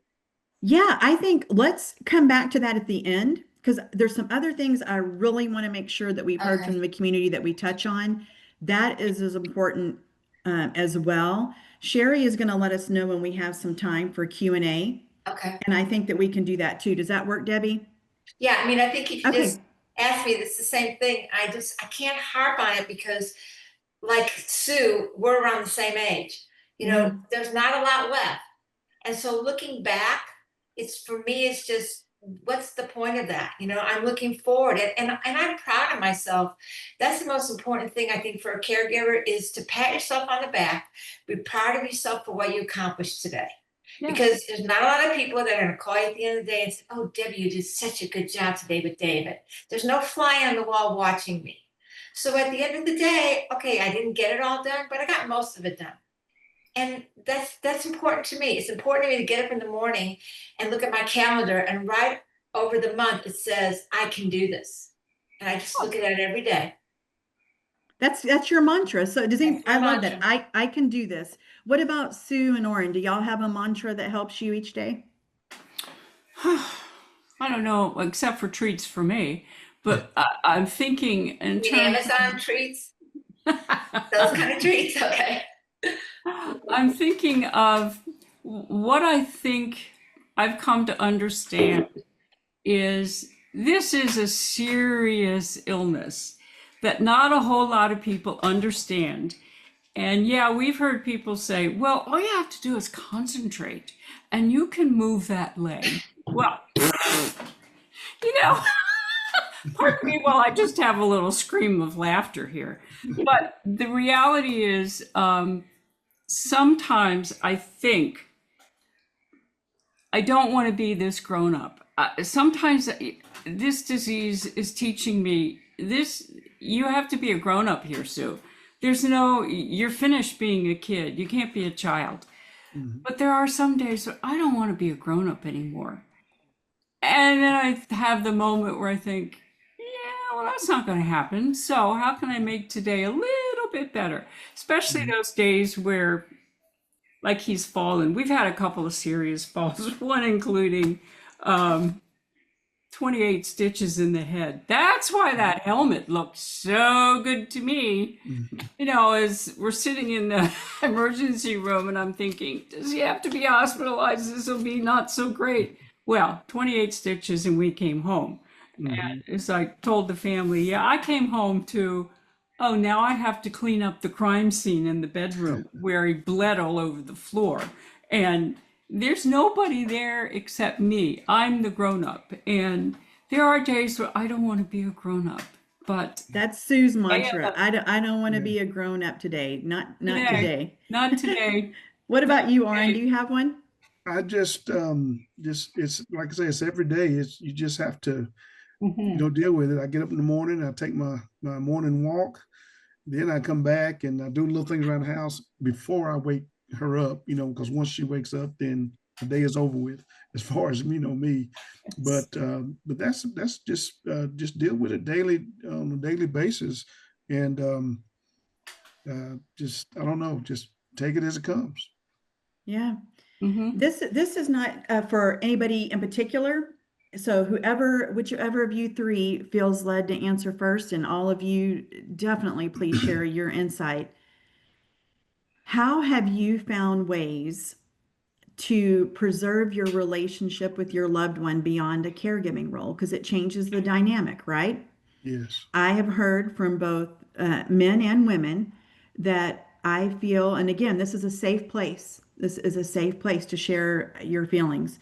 Yeah, I think let's come back to that at the end because there's some other things I really want to make sure that we've heard Okay. from the community that we touch on. That is as important as well. Sherry is going to let us know when we have some time for Q&A, Okay. and I think that we can do that too. Does that work, Debbie? Yeah, I mean, I think if you Okay. just ask me, it's the same thing. I can't harp on it because like Sue, we're around the same age. Yeah. There's not a lot left. And so looking back, it's for me, it's just what's the point of that? I'm looking forward and I'm proud of myself. That's the most important thing I think for a caregiver is to pat yourself on the back, be proud of yourself for what you accomplished today. Yes. Because there's not a lot of people that are going to call you at the end of the day and say, "Oh, Debbie, you did such a good job today with David." There's no fly on the wall watching me. So at the end of the day, okay, I didn't get it all done, but I got most of it done. And that's important to me. It's important to me to get up in the morning and look at my calendar and right over the month it says I can do this. And I just look at it every day. That's your mantra. So That's my I love that. mantra. I can do this. What about Sue and Orrin? Do y'all have a mantra that helps you each day? I don't know, except for treats for me, but I'm thinking in You mean terms Amazon treats? Those kind of treats, okay. I'm thinking of what I think I've come to understand is this is a serious illness that not a whole lot of people understand. And yeah, we've heard people say, well, all you have to do is concentrate and you can move that leg. Well, pardon me while I just have a little scream of laughter here. But the reality is, sometimes I think I don't want to be this grown up. Sometimes this disease is teaching me this. You have to be a grown up here, Sue. You're finished being a kid. You can't be a child. But there are some days where I don't want to be a grown up anymore. And then I have the moment where I think, yeah, well, that's not going to happen. So how can I make today a little bit better? Especially those days where, like, he's fallen. We've had a couple of serious falls, one including 28 stitches in the head. That's why that helmet looked so good to me. As we're sitting in the emergency room and I'm thinking, does he have to be hospitalized? This will be not so great. Well, 28 stitches and we came home. And as I told the family, yeah, I came home to, oh, now I have to clean up the crime scene in the bedroom where he bled all over the floor. And there's nobody there except me. I'm the grown-up. And there are days where I don't want to be a grown-up. But that's Sue's mantra. I don't want to be a grown up today. Not today. Not today. What about you, Orrin? Do you have one? I just it's like I say, it's every day. You just have to deal with it. I get up in the morning, I take my morning walk, then I come back and I do little things around the house before I wake her up, because once she wakes up, then the day is over with as far as me. But that's just deal with it daily on a daily basis, and just I don't know, just take it as it comes. Yeah. Mhm. This is not for anybody in particular. So whichever of you three feels led to answer first, and all of you definitely please share your insight. How have you found ways to preserve your relationship with your loved one beyond a caregiving role? Because it changes the dynamic, right? Yes. I have heard from both men and women that I feel, and again, this is a safe place. This is a safe place to share your feelings.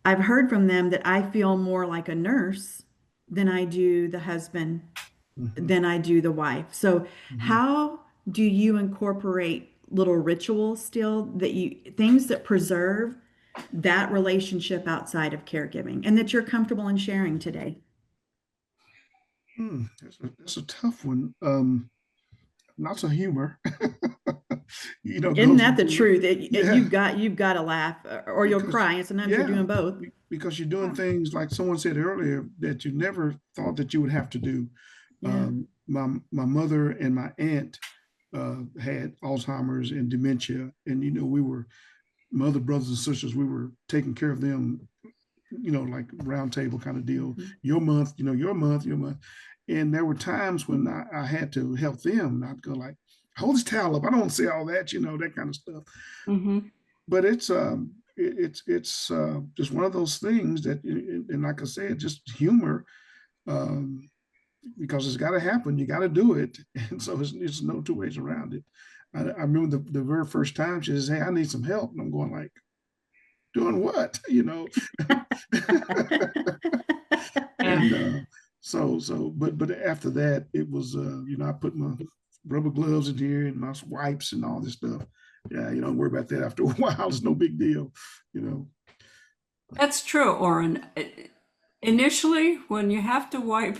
I've heard from them that I feel more like a nurse than I do the husband, Mhm. than I do the wife. So, Mhm. how do you incorporate little rituals still things that preserve that relationship outside of caregiving and that you're comfortable in sharing today? That's a tough one. Lots of humor, Isn't goes that the into it. truth? Yeah, You've got to laugh or you'll because cry. And sometimes you're yeah, doing both. because you're doing things like someone said earlier that you never thought that you would have to do. Yeah. My mother and my aunt had Alzheimer's and dementia, and we were mother brothers and sisters. We were taking care of them, like round table kind of deal. Mhm. Your month, your month, your month. And there were times when I had to help them, not go like, hold this towel up. I don't want to say all that, that kind of stuff. Mhm. But it's just one of those things that, and like I said, just humor, um, because it's got to happen. You got to do it, and so it's no two ways around it. I remember the very first time she says, "Hey, I need some help," and I'm going like, "Doing what?" And but after that, it was I put my rubber gloves in here and my wipes and all this stuff. Yeah, you don't worry about that after a while. It's no big deal, you know. That's true, Oren. Initially, when you have to wipe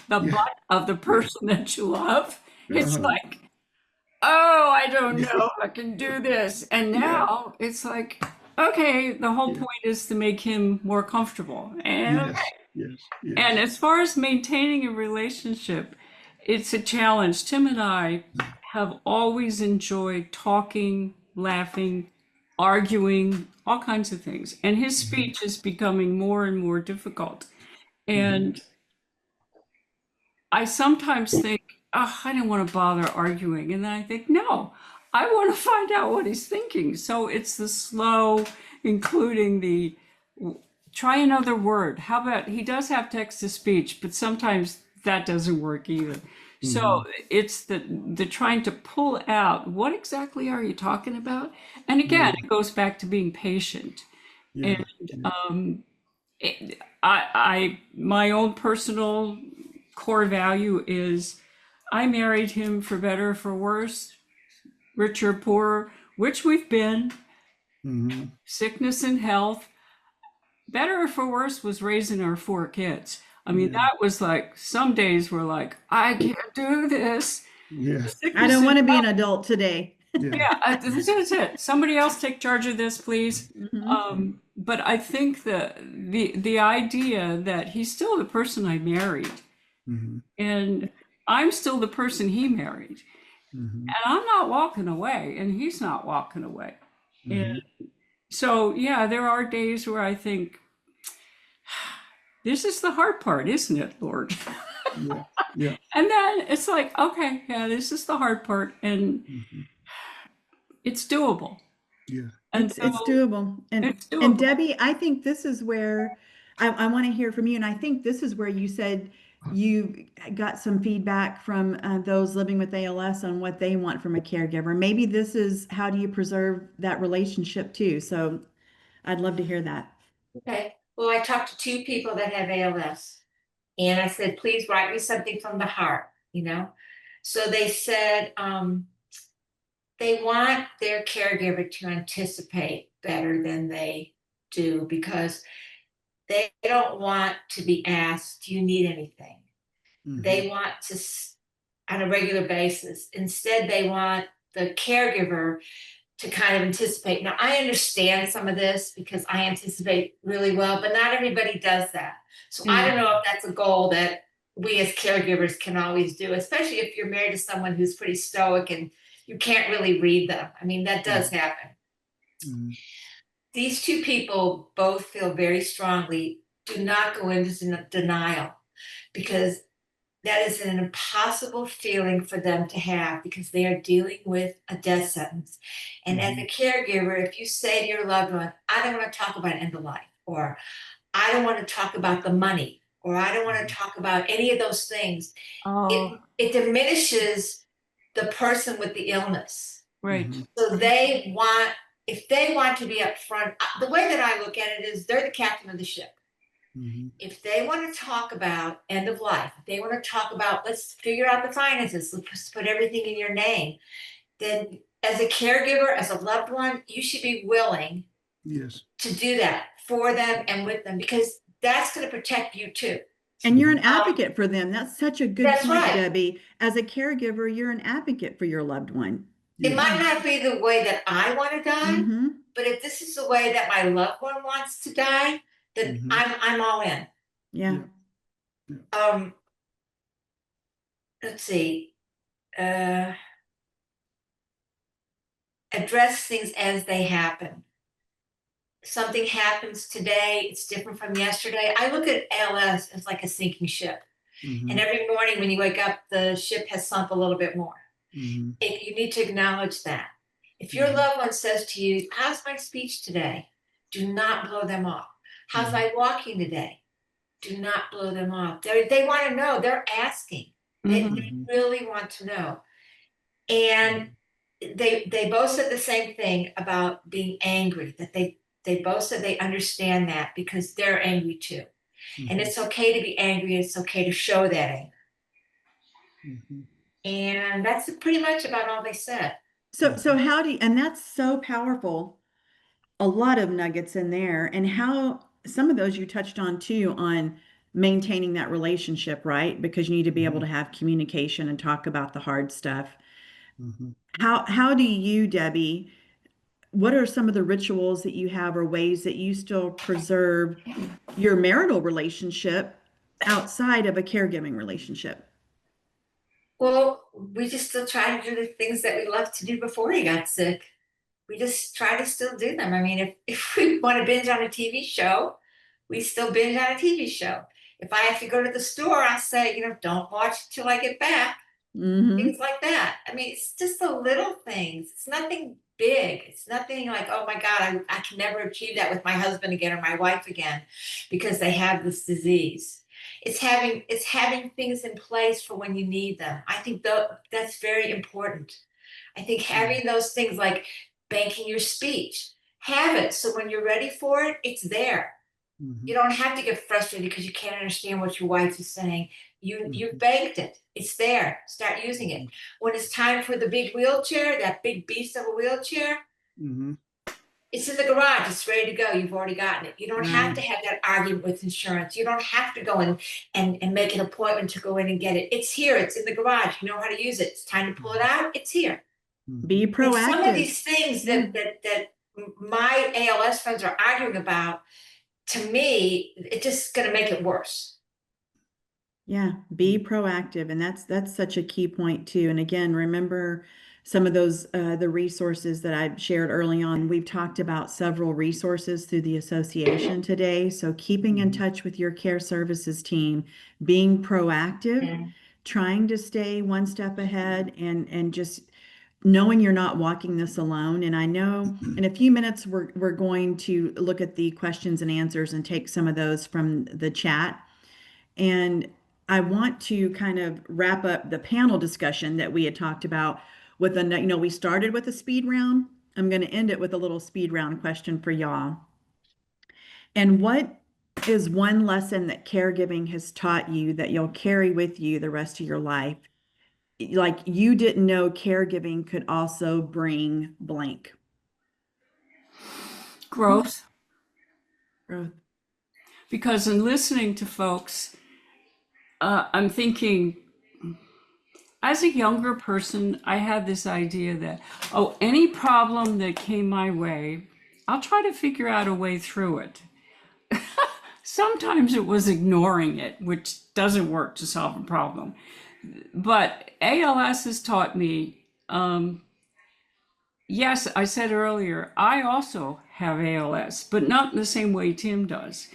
the Yeah, butt of the yeah. person that you love, it's Uh-huh. like, oh, I don't know if I can do this. And Yeah. now it's like, okay, the whole Yeah. point is to make him more comfortable. And Yes. Yes. and Yes. as far as maintaining a relationship, it's a challenge. Tim and I have always enjoyed talking, laughing, arguing, all kinds of things. And his Mm-hmm. speech is becoming more and more difficult. Mm-hmm. And I sometimes think, oh, I don't want to bother arguing. And then I think, no, I want to find out what he's thinking. So it's the slow, including the try another word. How about he does have text to speech, but sometimes that doesn't work either. Mm-hmm. So it's the trying to pull out what exactly are you talking about? And Yeah. again, it goes back to being patient. Yeah. And Yeah. my own personal core value is I married him for better or for worse, richer, poorer, which we've been, Mm-hmm. sickness and health. Better or for worse was raising our 4 kids. I mean, Yeah. that was like some days were like, I can't do this. Yeah. I Sickness don't and want to be health. an adult today. Yeah. Yeah, this is it. Somebody else take charge of this, please. Mhm. But I think the idea that he's still the person I married, Mm-hmm. and I'm still the person he married, Mm-hmm. and I'm not walking away, and he's not walking away. And Mm-hmm. so, yeah, there are days where I think, this is the hard part, isn't it, Lord? Yeah. Yeah. And then it's like, okay, yeah, this is the hard part, and Mm-hmm. it's doable. Yeah. And It's so doable. it's And doable. Debbie, I think this is where I want to hear from you. And I think this is where you said you got some feedback from those living with ALS on what they want from a caregiver. Maybe this is how do you preserve that relationship too. So I'd love to hear that. Okay, well, I talked to two people that have ALS, and I said, please write me something from the heart. So they said, they want their caregiver to anticipate better than they do because they don't want to be asked, do you need anything? Mm-hmm. They want to, on a regular basis. Instead, they want the caregiver to kind of anticipate. Now, I understand some of this because I anticipate really well, but not everybody does that. So I don't know if that's a goal that we as caregivers can always do, especially if you're married to someone who's pretty stoic and you can't really read them. I mean, that does happen. Mhm. These two people both feel very strongly, do not go into denial, because that is an impossible feeling for them to have, because they are dealing with a death sentence. And as a caregiver, if you say to your loved one, I don't want to talk about end of life, or I don't want to talk about the money, or I don't want to talk about any of those things, Oh, it diminishes the person with the illness. right. So if they want to be upfront, the way that I look at it is they're the captain of the ship. If they want to talk about end of life, if they want to talk about, let's figure out the finances, let's put everything in your name, then as a caregiver, as a loved one, you should be willing Yes. to do that for them and with them, because that's going to protect you too. And you're an advocate for them. That's such a good That's point, right. Debbie. As a caregiver, you're an advocate for your loved one. It Yes. might not be the way that I want to die, Mm-hmm. but if this is the way that my loved one wants to die, then I'm all in. Yeah. Let's see. Address things as they happen. Something happens today, it's different from yesterday. I look at ALS as like a sinking ship. And every morning when you wake up, the ship has sunk a little bit more. You need to acknowledge that. If your loved one says to you, how's my speech today? Do not blow them off. How's my walking today? Do not blow them off. They want to know. They're asking. They really want to know. And they both said the same thing about being angry, that they both said they understand that because they're angry too. And it's okay to be angry. It's okay to show that anger. And that's pretty much about all they said. So how do you, and that's so powerful. A lot of nuggets in there, and how some of those you touched on too, on maintaining that relationship, right? Because you need to be able to have communication and talk about the hard stuff. How do you, Debbie, what are some of the rituals that you have or ways that you still preserve your marital relationship outside of a caregiving relationship? Well, we just still try to do the things that we loved to do before he got sick. We just try to still do them. I mean, if we want to binge on a TV show, we still binge on a TV show. If I have to go to the store, I say, don't watch it till I get back. Things like that. I mean, it's just the little things. It's nothing big. It's nothing like, oh my God, I can never achieve that with my husband again or my wife again because they have this disease. It's having things in place for when you need them. I think that's very important. I think having those things like banking your speech, have it so when you're ready for it, it's there. You don't have to get frustrated because you can't understand what your wife is saying. You've banked it. It's there. Start using it. When it's time for the big wheelchair, that big beast of a wheelchair, it's in the garage. It's ready to go. You've already gotten it. You don't have to have that argument with insurance. You don't have to go in and make an appointment to go in and get it. It's here. It's in the garage. You know how to use it. It's time to pull it out. It's here. Be proactive. And some of these things that my ALS friends are arguing about, to me, it's just going to make it worse. Yeah, be proactive. And that's such a key point too. And again, remember some of those, the resources that I shared early on. We've talked about several resources through the association today. So keeping in touch with your care services team, being proactive, trying to stay one step ahead, and just knowing you're not walking this alone. And I know in a few minutes, we're going to look at the questions and answers and take some of those from the chat. And I want to kind of wrap up the panel discussion that we had talked about with we started with a speed round. I'm going to end it with a little speed round question for y'all. And what is one lesson that caregiving has taught you that you'll carry with you the rest of your life? Like you didn't know caregiving could also bring blank. Growth. Growth. Because in listening to folks, I'm thinking, as a younger person, I had this idea that, any problem that came my way, I'll try to figure out a way through it. Sometimes it was ignoring it, which doesn't work to solve a problem. But ALS has taught me yes, I said earlier, I also have ALS, but not in the same way Tim does.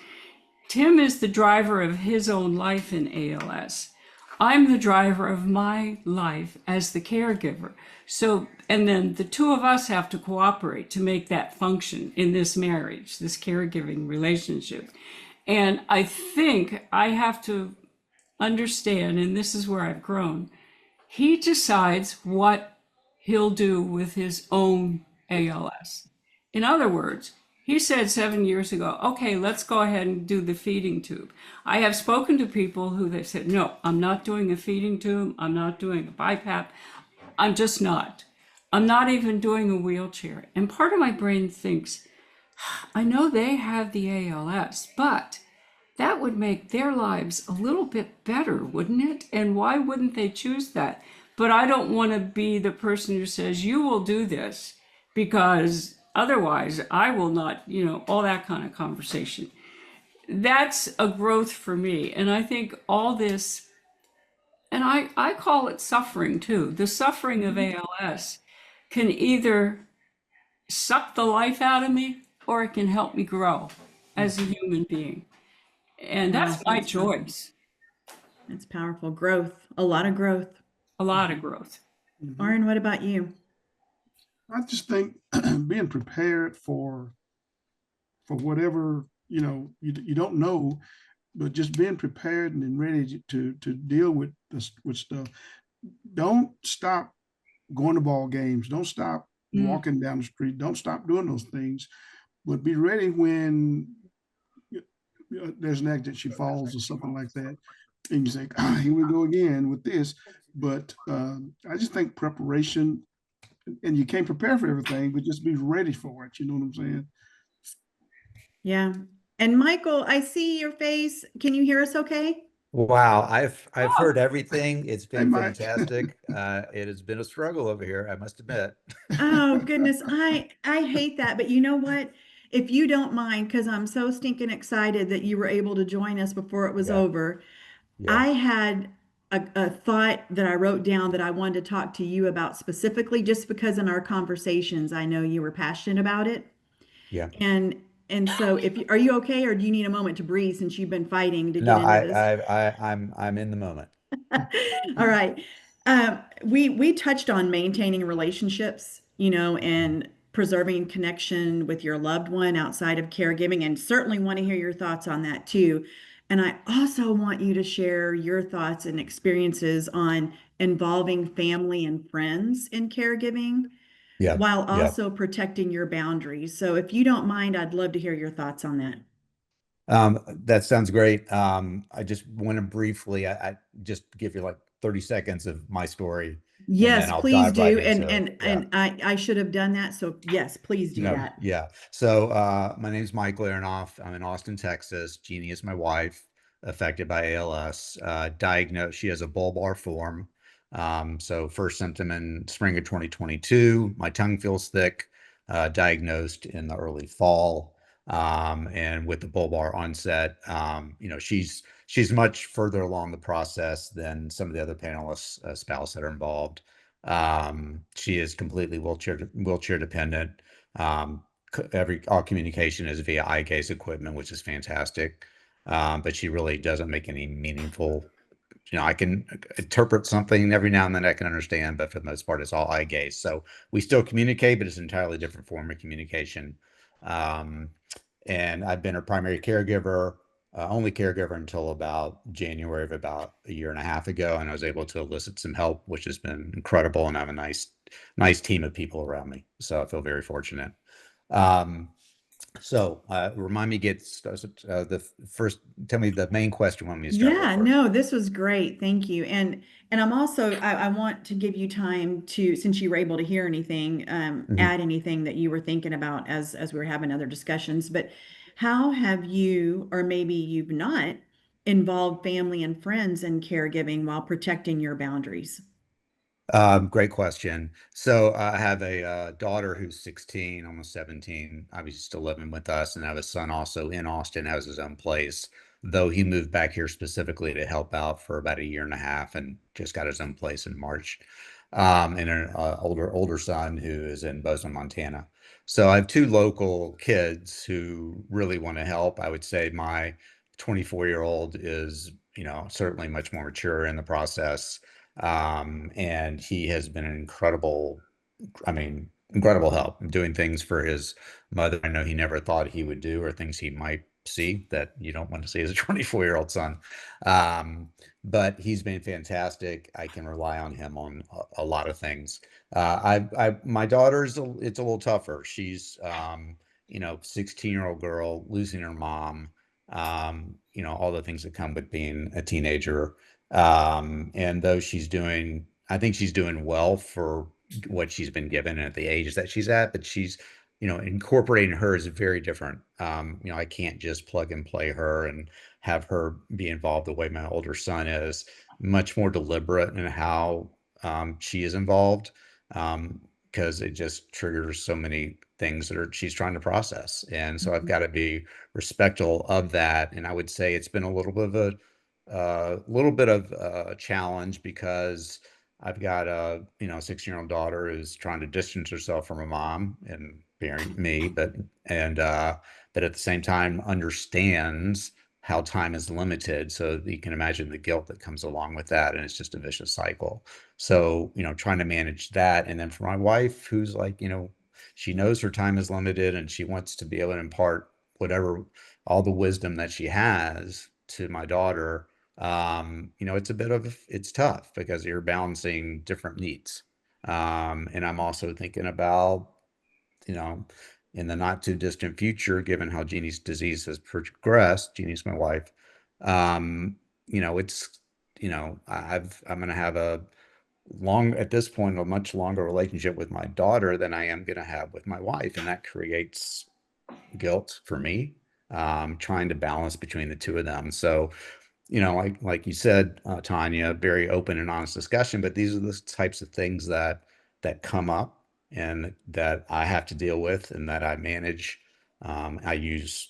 Tim is the driver of his own life in ALS. I'm the driver of my life as the caregiver. So, and then the two of us have to cooperate to make that function in this marriage, this caregiving relationship. And I think I have to understand, and this is where I've grown, he decides what he'll do with his own ALS. In other words, he said 7 years ago, okay, let's go ahead and do the feeding tube. I have spoken to people who they said, no, I'm not doing a feeding tube. I'm not doing a BiPAP. I'm just not. I'm not even doing a wheelchair. And part of my brain thinks, I know they have the ALS, but that would make their lives a little bit better, wouldn't it? And why wouldn't they choose that? But I don't want to be the person who says, you will do this because otherwise I will not, all that kind of conversation. That's a growth for me. And I think all this, and I call it suffering too. The suffering of ALS can either suck the life out of me or it can help me grow as a human being. And Wow, that's my that's powerful. choice. That's powerful. Growth, a lot of growth. A lot of growth. Mhm. Aaron, what about you? I just think being prepared for whatever, you don't know, but just being prepared and ready to deal with this with stuff. Don't stop going to ball games. Don't stop walking down the street. Don't stop doing those things, but be ready when there's an accident, she falls or something like that, and you say, here we go again with this. But I just think preparation, and you can't prepare for everything, but just be ready for it. You know what I'm saying? Yeah. And Michael, I see your face. Can you hear us okay? Wow, I've heard Oh, everything. It's Hey, been Mike. fantastic. It has been a struggle over here, I must admit. Oh goodness, I hate that, but you know what? If you don't mind, because I'm so stinking excited that you were able to join us before it was Yeah, over, yeah, I had a thought that I wrote down that I wanted to talk to you about specifically, just because in our conversations, I know you were passionate about it. yeah. And so if you, are you okay, or do you need a moment to breathe since you've been fighting to No, get into this? I'm in the moment. All right. We touched on maintaining relationships, and preserving connection with your loved one outside of caregiving, and certainly want to hear your thoughts on that too. And I also want you to share your thoughts and experiences on involving family and friends in caregiving Yeah, while yeah. also protecting your boundaries. So if you don't mind, I'd love to hear your thoughts on that. That sounds great. I just want to briefly, I just give you like 30 seconds of my story, and then Yes, I'll please dive right do. into it. Yeah. And I should have done that. So yes, please do No, that. yeah. So my name's Michael Aronoff. I'm in Austin, Texas. Jeannie is my wife, affected by ALS. Diagnosed, she has a bulbar form. So first symptom in spring of 2022. My tongue feels thick. Diagnosed in the early fall. And with the bulbar onset, she's much further along the process than some of the other panelists, spouse that are involved. She is completely wheelchair dependent. All communication is via eye gaze equipment, which is fantastic. But she really doesn't make any meaningful, I can interpret something every now and then I can understand, but for the most part, it's all eye gaze. So we still communicate, but it's an entirely different form of communication. Um, and I've been her primary caregiver, only caregiver until about January of about a year and a half ago, and I was able to elicit some help, which has been incredible. And I have a nice team of people around me, so I feel very fortunate. Um, remind me, the first. Tell me the main question. You want me to start with Yeah, first? no, this was great. Thank you. And I'm also I want to give you time to, since you were able to hear anything, Mhm. add anything that you were thinking about as we were having other discussions. But how have you, or maybe you've not, involved family and friends in caregiving while protecting your boundaries? Great question. So I have a daughter who's 16, almost 17, obviously still living with us, and I have a son also in Austin, has his own place, though he moved back here specifically to help out for about a year and a half and just got his own place in March. and an older son who is in Bozeman, Montana. So I have two local kids who really want to help. I would say my 24-year-old is, certainly much more mature in the process. And he has been an incredible help doing things for his mother. I know he never thought he would do, or things he might see that you don't want to see as a 24-year-old son. But he's been fantastic. I can rely on him on a lot of things. My daughter's, it's a little tougher. She's, 16-year-old girl losing her mom, all the things that come with being a teenager. And though I think she's doing well for what she's been given and at the age that she's at, but she's, incorporating her is very different. I can't just plug and play her and have her be involved the way my older son is. Much more deliberate in how she is involved, because it just triggers so many things that she's trying to process. And so I've got to be respectful of that. And I would say it's been a little bit of a challenge, because I've got a 16-year-old daughter who's trying to distance herself from her mom and bearing me, but at the same time understands how time is limited. So you can imagine the guilt that comes along with that, and it's just a vicious cycle. So trying to manage that, and then for my wife, who's like, she knows her time is limited, and she wants to be able to impart whatever, all the wisdom that she has to my daughter. It's tough because you're balancing different needs. And I'm also thinking about, you know, in the not too distant future, given how Jeannie's disease has progressed, Jeannie's my wife, um, it's, I'm going to have at this point, a much longer relationship with my daughter than I am going to have with my wife. And that creates guilt for me, trying to balance between the two of them. So, like you said, Tanya, very open and honest discussion, but these are the types of things that come up and that I have to deal with and that I manage. I use,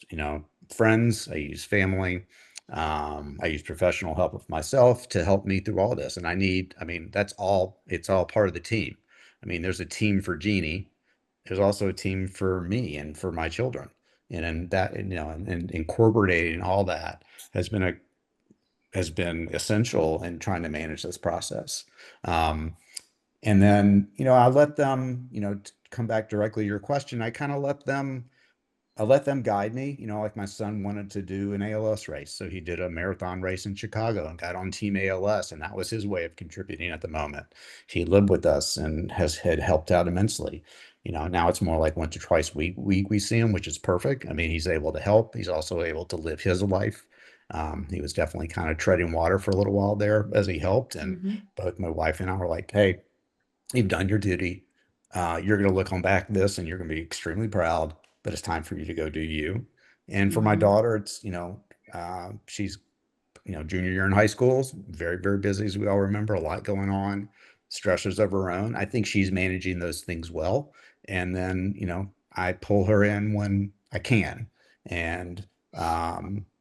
friends, I use family, I use professional help with myself to help me through all this. And it's all part of the team. There's a team for Jeannie. There's also a team for me and for my children. And incorporating all that has been essential in trying to manage this process. And then, I let them, to come back directly to your question, I let them guide me. Like my son wanted to do an ALS race. So he did a marathon race in Chicago and got on team ALS. And that was his way of contributing at the moment. He lived with us and had helped out immensely. Now it's more like once or twice a week we see him, which is perfect. He's able to help. He's also able to live his life. He was definitely kind of treading water for a little while there as he helped. And both my wife and I were like, hey, you've done your duty. You're going to look on back this and you're going to be extremely proud, but it's time for you to go do you. And for my daughter, it's, she's, junior year in high school, very, very busy, as we all remember, a lot going on, stressors of her own. I think she's managing those things well. And then, I pull her in when I can, and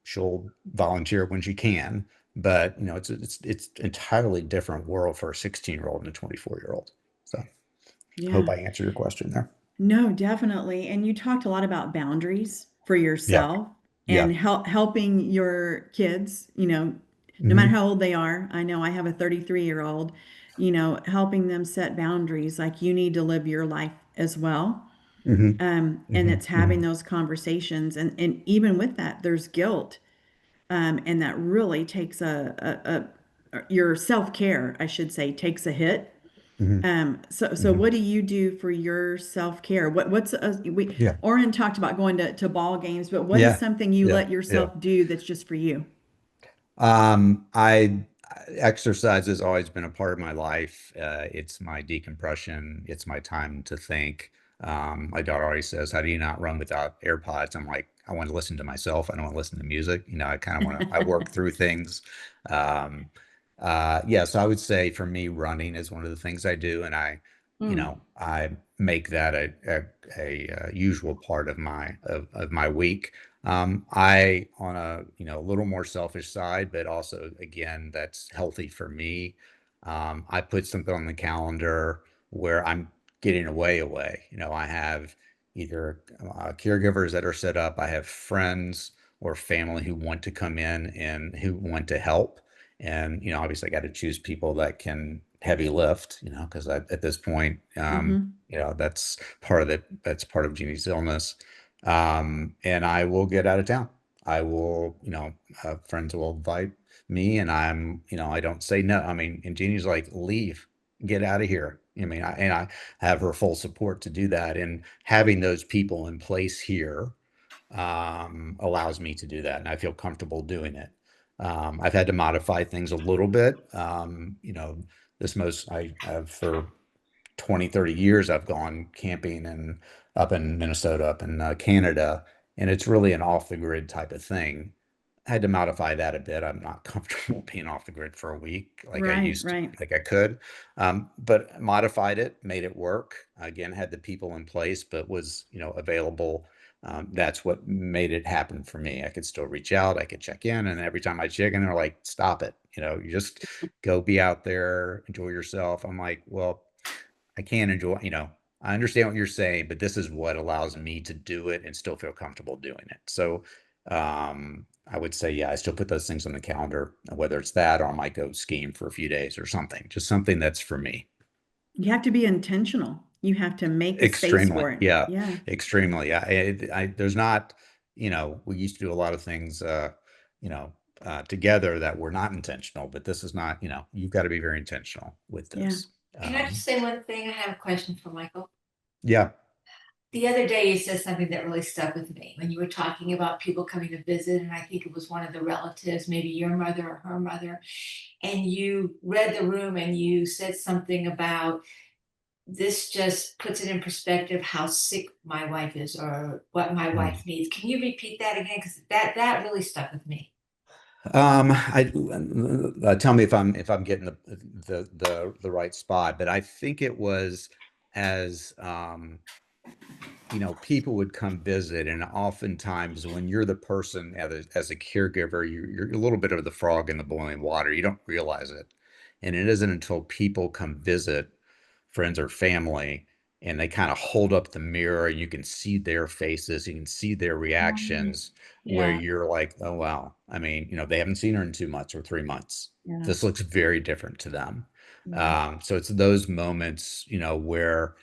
she'll volunteer when she can. But it's entirely different world for a 16-year-old and a 24-year-old. So I hope Yeah. I answered your question there. No, definitely. And you talked a lot about boundaries for Yeah. yourself Yeah. and helping your kids, no matter Hmm. how old they are. I know I have a 33-year-old, helping them set boundaries, like you need to live your life as well. Hmm. And Hmm. it's Hmm. having those conversations. And even with that, there's guilt. And that really takes your self-care, I should say, takes a hit. Hmm. So Hmm. what do you do for your self-care? Yeah. Oren talked about going to ball games, but what is Yeah. something you Yeah. let Yeah. yourself do that's just for you? I exercise has always been a part of my life. It's my decompression. It's my time to think. My daughter always says, "How do you not run without AirPods?" I'm like, I want to listen to myself. I don't want to listen to music. I kind of want to. I work through things. Um, yeah, so I would say for me, running is one of the things I do, and Mm, I make that a usual part of my week. I on a a little more selfish side, but also again that's healthy for me. I put something on the calendar where I'm getting away. I have either caregivers that are set up. I have friends or family who want to come in and who want to help. And, obviously I got to choose people that can heavy lift, because at this point, Mhm. that's part of Jeannie's illness. And I will get out of town. I will, friends will invite me, and I don't say no. I mean, and Jeannie's like, leave, get out of here. I have her full support to do that. And having those people in place here allows me to do that. And I feel comfortable doing it. I've had to modify things a little bit. I have for 20, 30 years, I've gone camping and up in Minnesota, up in Canada, and it's really an off the grid type of thing. I had to modify that a bit. I'm not comfortable being off the grid for a week like I Right, used to, right. like I could. But modified it, made it work. Again, had the people in place, but was, available. That's what made it happen for me. I could still reach out, I could check in, and every time I check in, they're like, stop it. You just go be out there, enjoy yourself. I'm like, well, I can enjoy, I understand what you're saying, but this is what allows me to do it and still feel comfortable doing it. So, I would say, yeah, I still put those things on the calendar, whether it's that or I might go skiing for a few days or something, just something that's for me. You have to be intentional. You have to make the space Extremely. for it. Yeah. Yeah. Extremely. There's not, we used to do a lot of things, together that were not intentional, but this is not, you've got to be very intentional with Yeah. this. Can I just say one thing? I have a question for Michael. Yeah. The other day, you said something that really stuck with me when you were talking about people coming to visit, and I think it was one of the relatives, maybe your mother or her mother, and you read the room and you said something about this just puts it in perspective how sick my wife is or what my Mm. wife needs. Can you repeat that again? Because that really stuck with me. Tell me if I'm getting the right spot, but I think it was as people would come visit, and oftentimes when you're the person as a caregiver, you're a little bit of the frog in the boiling water. You don't realize it, and it isn't until people come visit, friends or family, and they kind of hold up the mirror and you can see their faces, you can see their reactions, where Yeah. you're like, oh wow. I mean, they haven't seen her in 2 months or 3 months. Yeah. This looks very different to them. Yeah. So it's those moments, where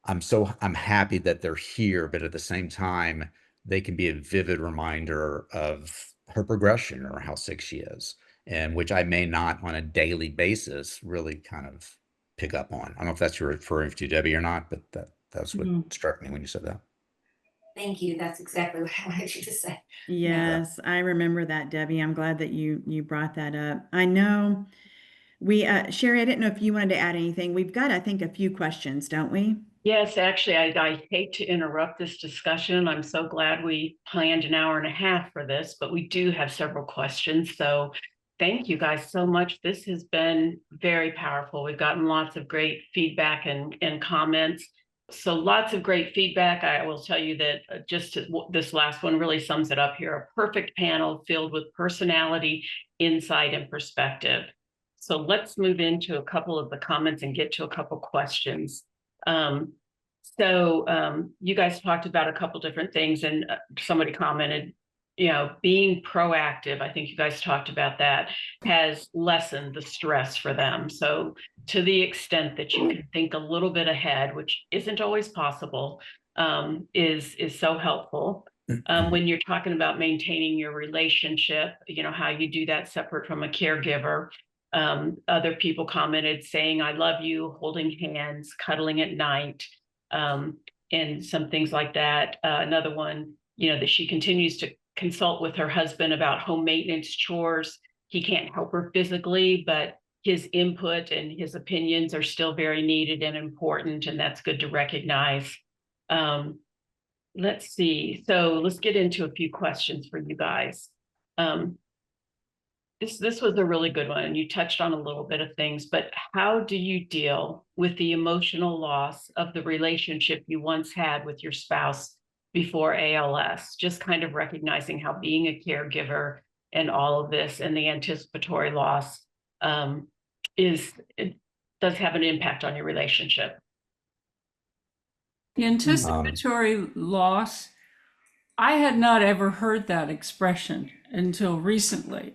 I'm happy that they're here, but at the same time, they can be a vivid reminder of her progression or how sick she is, and which I may not on a daily basis really kind of pick up on. I don't know if that's you're referring to, Debbie, or not, but that's what Mhm. struck me when you said that. Thank you. That's exactly what I wanted you to say. Yeah. Yes, I remember that, Debbie. I'm glad that you brought that up. I know we Sherry, I didn't know if you wanted to add anything. We've got, I think, a few questions, don't we? Yes, actually, I hate to interrupt this discussion. I'm so glad we planned an hour and a half for this, but we do have several questions. So thank you guys so much. This has been very powerful. We've gotten lots of great feedback and comments. So lots of great feedback. I will tell you that this last one really sums it up here. A perfect panel filled with personality, insight, and perspective. So let's move into a couple of the comments and get to a couple questions. You guys talked about a couple different things, and somebody commented, being proactive. I think you guys talked about that has lessened the stress for them. So to the extent that you can think a little bit ahead, which isn't always possible, is so helpful. When you're talking about maintaining your relationship, how you do that separate from a caregiver. Other people commented saying, I love you, holding hands, cuddling at night, and some things like that. Another one, that she continues to consult with her husband about home maintenance chores. He can't help her physically, but his input and his opinions are still very needed and important, and that's good to recognize. Let's see. So let's get into a few questions for you guys. This was a really good one. You touched on a little bit of things, but how do you deal with the emotional loss of the relationship you once had with your spouse before ALS? Just kind of recognizing how being a caregiver and all of this and the anticipatory loss it does have an impact on your relationship. The anticipatory loss, I had not ever heard that expression until recently.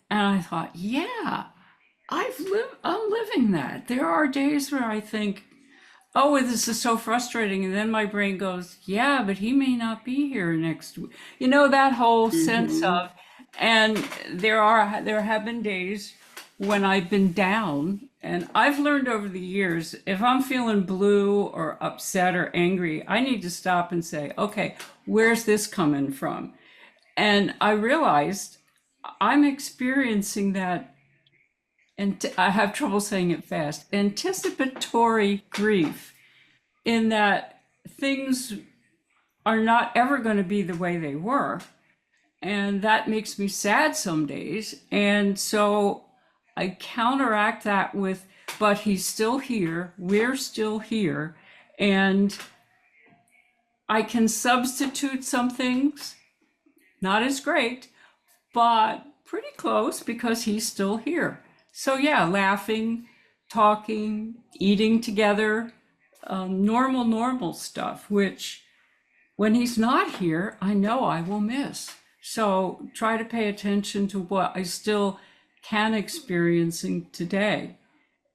And I thought, yeah, I'm living that. There are days where I think, oh, this is so frustrating. And then my brain goes, yeah, but he may not be here next week. You know, that whole sense of, and there have been days when I've been down, and I've learned over the years, if I'm feeling blue or upset or angry, I need to stop and say, okay, where's this coming from? And I realized I'm experiencing that, and I have trouble saying it fast, anticipatory grief, in that things are not ever going to be the way they were. And that makes me sad some days. And so I counteract that with, but he's still here, we're still here, and I can substitute some things, not as great, but pretty close because he's still here. So yeah, laughing, talking, eating together, normal stuff, which when he's not here, I know I will miss. So try to pay attention to what I still can experiencing today.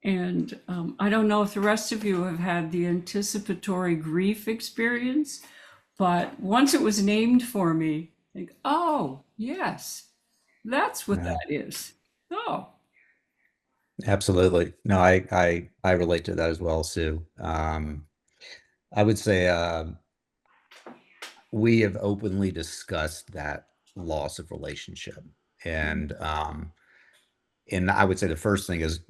And I don't know if the rest of you have had the anticipatory grief experience, but once it was named for me, I think, oh, yes, that's what Yeah. that is. Oh, Absolutely. No, I relate to that as well, Sue. I would say we have openly discussed that loss of relationship, and I would say the first thing is,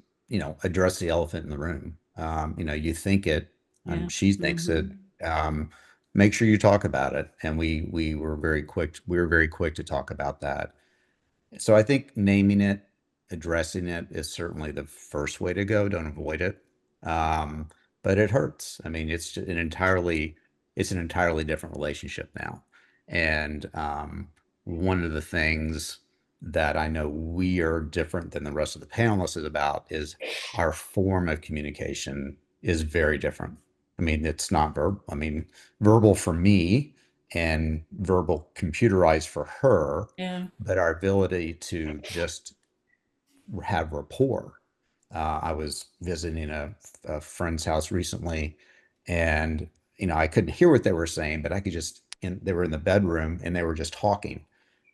address the elephant in the room. You think it, yeah. she thinks it. Make sure you talk about it, and we were very quick. We were very quick to talk about that. So I think naming it, addressing it is certainly the first way to go. Don't avoid it. Um, but it hurts. I mean, it's an entirely different relationship now. And one of the things that I know we are different than the rest of the panelists is about is our form of communication is very different. I mean, it's not verbal. I mean, verbal for me and verbal computerized for her, Yeah. but our ability to just have rapport. I was visiting a friend's house recently, and I couldn't hear what they were saying, but I could just. And they were in the bedroom, and they were just talking,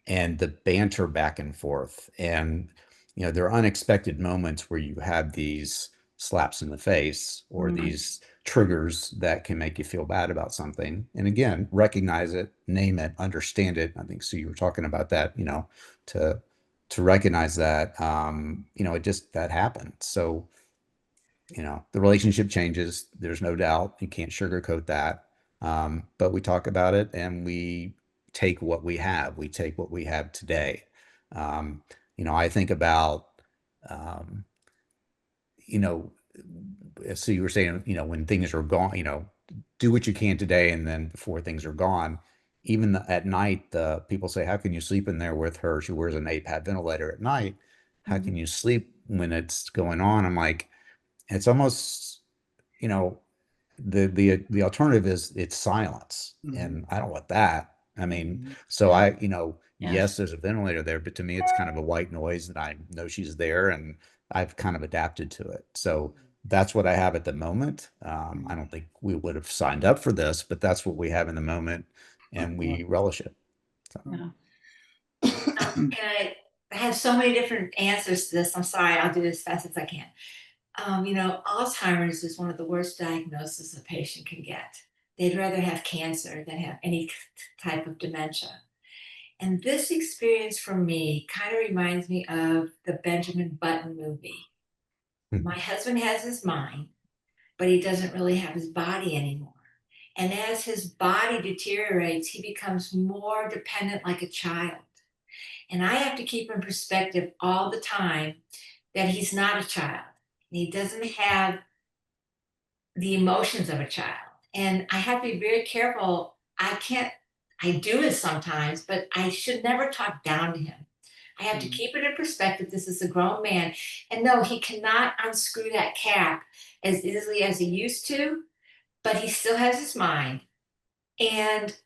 and the banter back and forth, and there are unexpected moments where you have these slaps in the face or these triggers that can make you feel bad about something. And again, recognize it, name it, understand it. I think, so you were talking about that, to recognize that, it just, that happened. So, the relationship changes. There's no doubt. You can't sugarcoat that. But we talk about it, and we take what we have. We take what we have today. I think about, um, you know, so you were saying, when things are gone, do what you can today, and then before things are gone. Even at night, the people say, how can you sleep in there with her? She wears an APAP ventilator at night. How can you sleep when it's going on? I'm like, it's almost, you know, the alternative is it's silence, and I don't want that. I mean, so Yeah. yes, there's a ventilator there, but to me, it's kind of a white noise, and I know she's there, and I've kind of adapted to it. So that's what I have at the moment. I don't think we would have signed up for this, but that's what we have in the moment, and we relish it. So. Yeah. And I have so many different answers to this. I'm sorry, I'll do this as fast as I can. Alzheimer's is one of the worst diagnoses a patient can get. They'd rather have cancer than have any type of dementia. And this experience for me kind of reminds me of the Benjamin Button movie. My husband has his mind, but he doesn't really have his body anymore. And as his body deteriorates, he becomes more dependent like a child. And I have to keep in perspective all the time that he's not a child. He doesn't have the emotions of a child. And I have to be very careful. I do it sometimes, but I should never talk down to him. I have to keep it in perspective. This is a grown man. And no, he cannot unscrew that cap as easily as he used to, but he still has his mind. And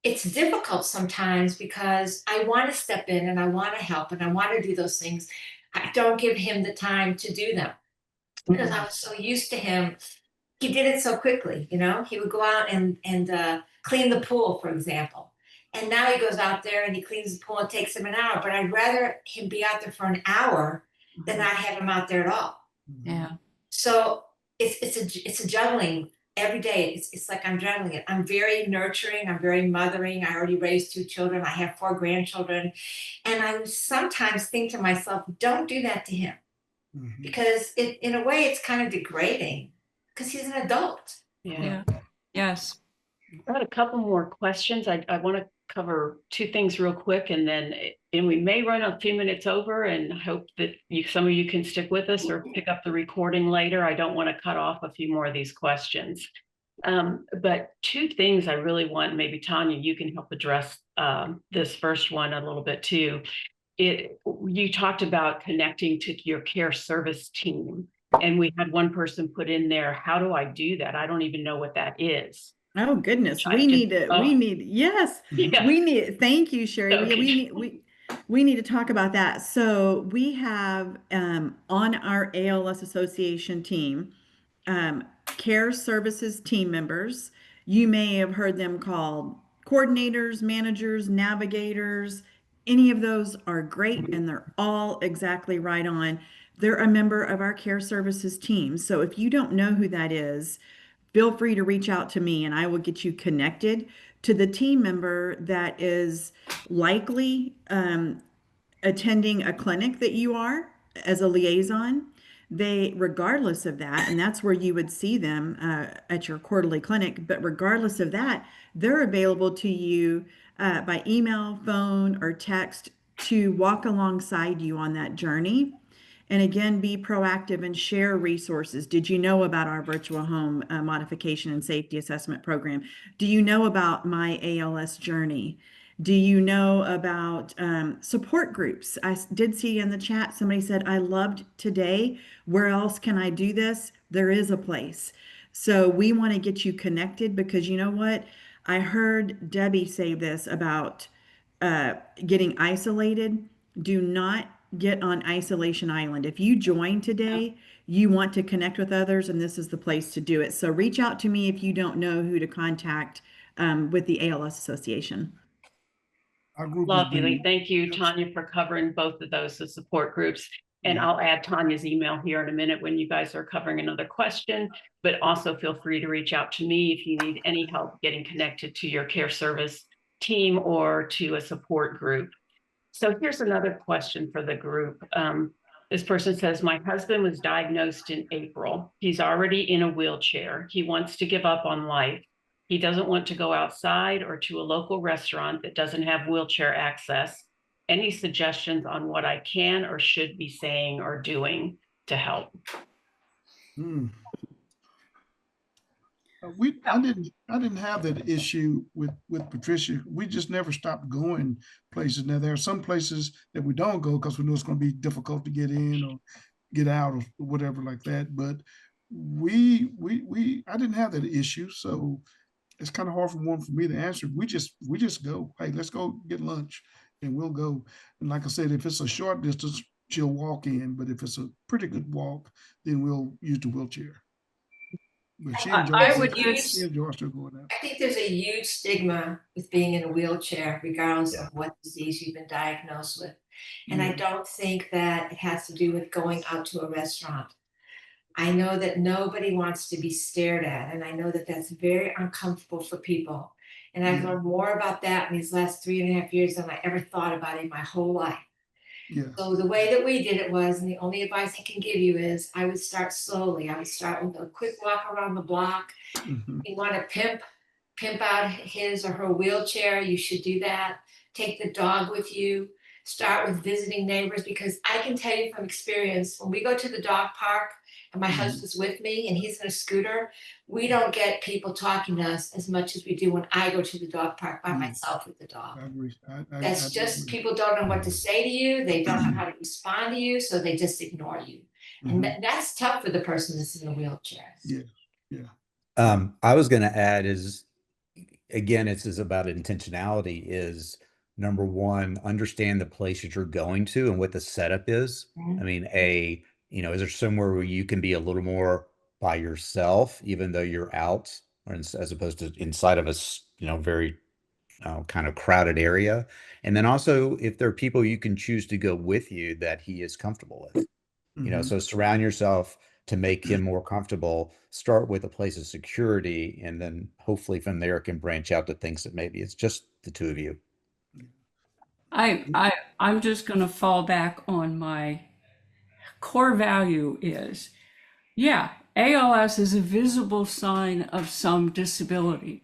it's difficult sometimes because I want to step in and I want to help and I want to do those things. I don't give him the time to do them because I was so used to him. He did it so quickly, you know. He would go out and clean the pool, for example. And now he goes out there and he cleans the pool and takes him an hour. But I'd rather him be out there for an hour than not have him out there at all. Yeah. So it's a juggling every day. It's like I'm juggling it. I'm very nurturing. I'm very mothering. I already raised 2 children. I have 4 grandchildren, and I sometimes think to myself, don't do that to him, because in a way it's kind of degrading because he's an adult. Yeah. Yes. I've got a couple more questions. I want to cover 2 things real quick, and we may run a few minutes over, and hope that some of you can stick with us or pick up the recording later. I don't want to cut off a few more of these questions. But 2 things I really want, maybe Tanya, you can help address this first one a little bit too. You talked about connecting to your care service team, and we had one person put in there, how do I do that? I don't even know what that is. Oh, goodness. I We just- need to, oh. we need, yes, Yeah. we need, thank you, Sherry. Okay. We need to talk about that. So we have, on our ALS Association team, care services team members. You may have heard them called coordinators, managers, navigators. Any of those are great, and they're all exactly right on. They're a member of our care services team. So if you don't know who that is, feel free to reach out to me and I will get you connected to the team member that is likely attending a clinic that you are as a liaison. They, regardless of that, and that's where you would see them at your quarterly clinic, but regardless of that, they're available to you by email, phone, or text to walk alongside you on that journey. And again, be proactive and share resources. Did you know about our virtual home modification and safety assessment program? Do you know about my ALS journey? Do you know about support groups? I did see in the chat somebody said, I loved today. Where else can I do this? There is a place. So we want to get you connected, because you know what? I heard Debbie say this about getting isolated. Do not get on isolation island. If you join today, you want to connect with others, and this is the place to do it. So reach out to me if you don't know who to contact with the ALS Association. Our group has Lovely. been, Thank you, Tanya, for covering both of those, the support groups. And Yeah. I'll add Tanya's email here in a minute when you guys are covering another question, but also feel free to reach out to me if you need any help getting connected to your care service team or to a support group. So here's another question for the group. This person says, my husband was diagnosed in April. He's already in a wheelchair. He wants to give up on life. He doesn't want to go outside or to a local restaurant that doesn't have wheelchair access. Any suggestions on what I can or should be saying or doing to help? I didn't have that issue with Patricia. We just never stopped going places. Now there are some places that we don't go because we know it's going to be difficult to get in or get out or whatever like that. But I didn't have that issue, so it's kind of hard for me to answer. We just go. Hey, let's go get lunch, and we'll go. And like I said, if it's a short distance, she'll walk in. But if it's a pretty good walk, then we'll use the wheelchair. But she I would use- she enjoys still going out. I think there's a huge stigma with being in a wheelchair, regardless of what disease you've been diagnosed with. And I don't think that it has to do with going out to a restaurant. I know that nobody wants to be stared at, and I know that that's very uncomfortable for people. And I've learned more about that in these last 3.5 years than I ever thought about in my whole life. Yeah. So the way that we did it was, and the only advice I can give you is, I would start slowly. I would start with a quick walk around the block. You want to pimp out his or her wheelchair, you should do that. Take the dog with you. Start with visiting neighbors, because I can tell you from experience, when we go to the dog park and my husband's with me and he's in a scooter, we don't get people talking to us as much as we do when I go to the dog park by myself with the dog. I agree. That's just, people don't know what to say to you. They don't know how to respond to you, so they just ignore you. And that's tough for the person that's in a wheelchair. I was going to add is, again, it's about intentionality is number one, understand the place that you're going to and what the setup is. I mean, is there somewhere where you can be a little more by yourself, even though you're out, or as opposed to inside of a, very kind of crowded area? And then also, if there are people you can choose to go with you that he is comfortable with, so surround yourself to make him more comfortable. Start with a place of security, and then hopefully from there can branch out to things that maybe it's just the two of you. I'm just going to fall back on my core value is, yeah, ALS is a visible sign of some disability,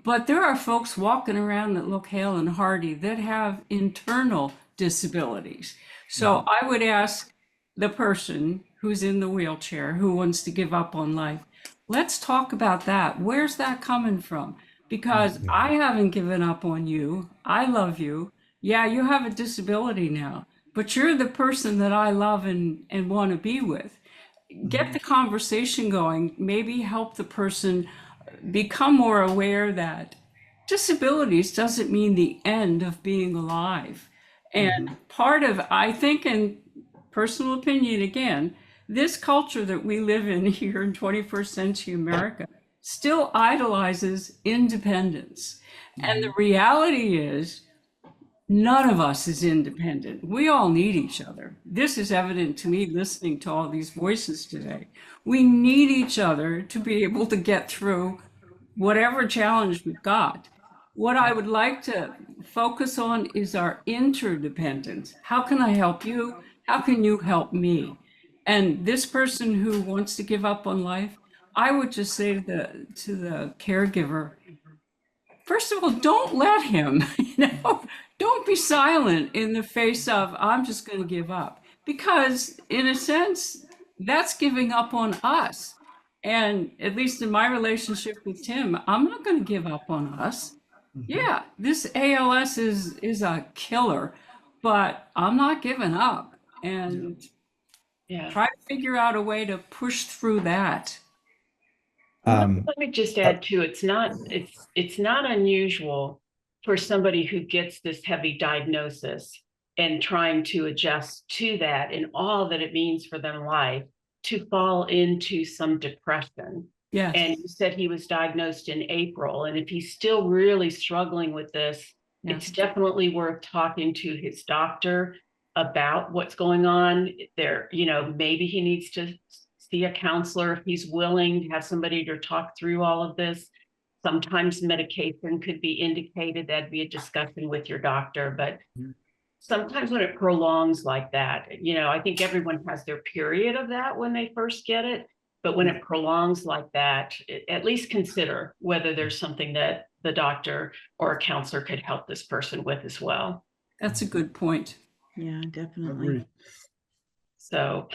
but there are folks walking around that look hale and hearty that have internal disabilities. So I would ask the person who's in the wheelchair who wants to give up on life, let's talk about that. Where's that coming from? Because I haven't given up on you. I love you. Yeah, you have a disability now, but you're the person that I love and want to be with. Get the conversation going, maybe help the person become more aware that disabilities doesn't mean the end of being alive. And part of, I think, and personal opinion again, this culture that we live in here in 21st century America still idolizes independence. And the reality is, none of us is independent. We all need each other. This is evident to me listening to all these voices today. We need each other to be able to get through whatever challenge we've got. What I would like to focus on is our interdependence. How can I help you? How can you help me? And this person who wants to give up on life, I would just say to the caregiver, first of all, don't let him, don't be silent in the face of, I'm just going to give up. Because in a sense, that's giving up on us. And at least in my relationship with Tim, I'm not going to give up on us. Yeah, this ALS is a killer, but I'm not giving up. And try to figure out a way to push through that. Let me just add too, it's not unusual for somebody who gets this heavy diagnosis and trying to adjust to that and all that it means for their life to fall into some depression. Yes. And you said he was diagnosed in April, and if he's still really struggling with this, it's definitely worth talking to his doctor about what's going on there. Maybe he needs to see a counselor if he's willing to have somebody to talk through all of this. Sometimes medication could be indicated. That'd be a discussion with your doctor. But sometimes when it prolongs like that, I think everyone has their period of that when they first get it. But when it prolongs like that, at least consider whether there's something that the doctor or a counselor could help this person with as well. That's a good point. Yeah, definitely. Agree. So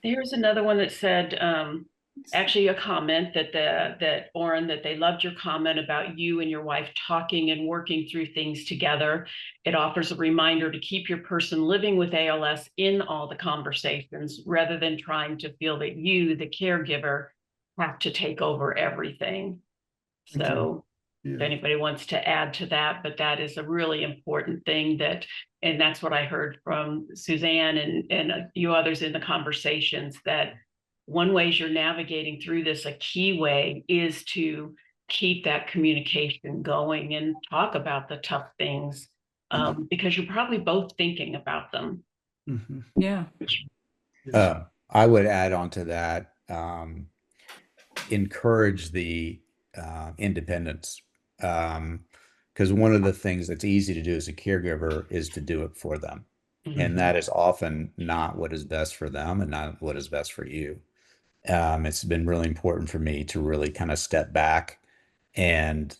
there's another one that said, actually a comment that Oren, that they loved your comment about you and your wife talking and working through things together. It offers a reminder to keep your person living with ALS in all the conversations rather than trying to feel that you, the caregiver, have to take over everything. So if anybody wants to add to that, but that is a really important thing and that's what I heard from Suzanne and a few others in the conversations, that one way you're navigating through this, a key way is to keep that communication going and talk about the tough things, because you're probably both thinking about them. Yeah. I would add on to that, encourage the independence. Because one of the things that's easy to do as a caregiver is to do it for them. And that is often not what is best for them and not what is best for you. It's been really important for me to really kind of step back and,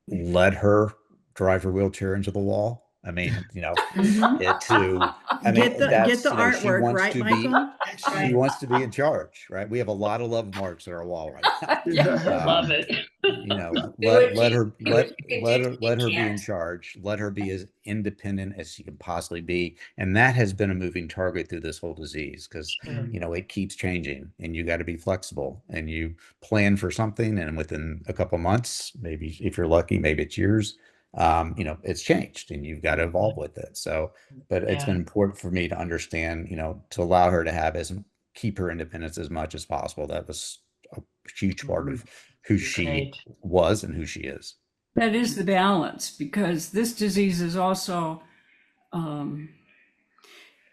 let her drive her wheelchair into the wall I mean, Mhm. it to, I mean, Get the that's, she artwork, wants right, to be, Michael? That's she right. wants to be in charge, right? We have a lot of love marks on our wall right now. Love it. Do what do what you can do to Let be her be in can't. charge. Let her be as independent as she can possibly be. And that has been a moving target through this whole disease because, Sure. it keeps changing and you got to be flexible and you plan for something. And within a couple months, maybe if you're lucky, maybe it's years, it's changed and you've got to evolve with it. So, but it's Yeah. been important for me to understand, to allow her to keep her independence as much as possible. That was a huge part of who she Great. was and who she is. That is the balance, because this disease is also,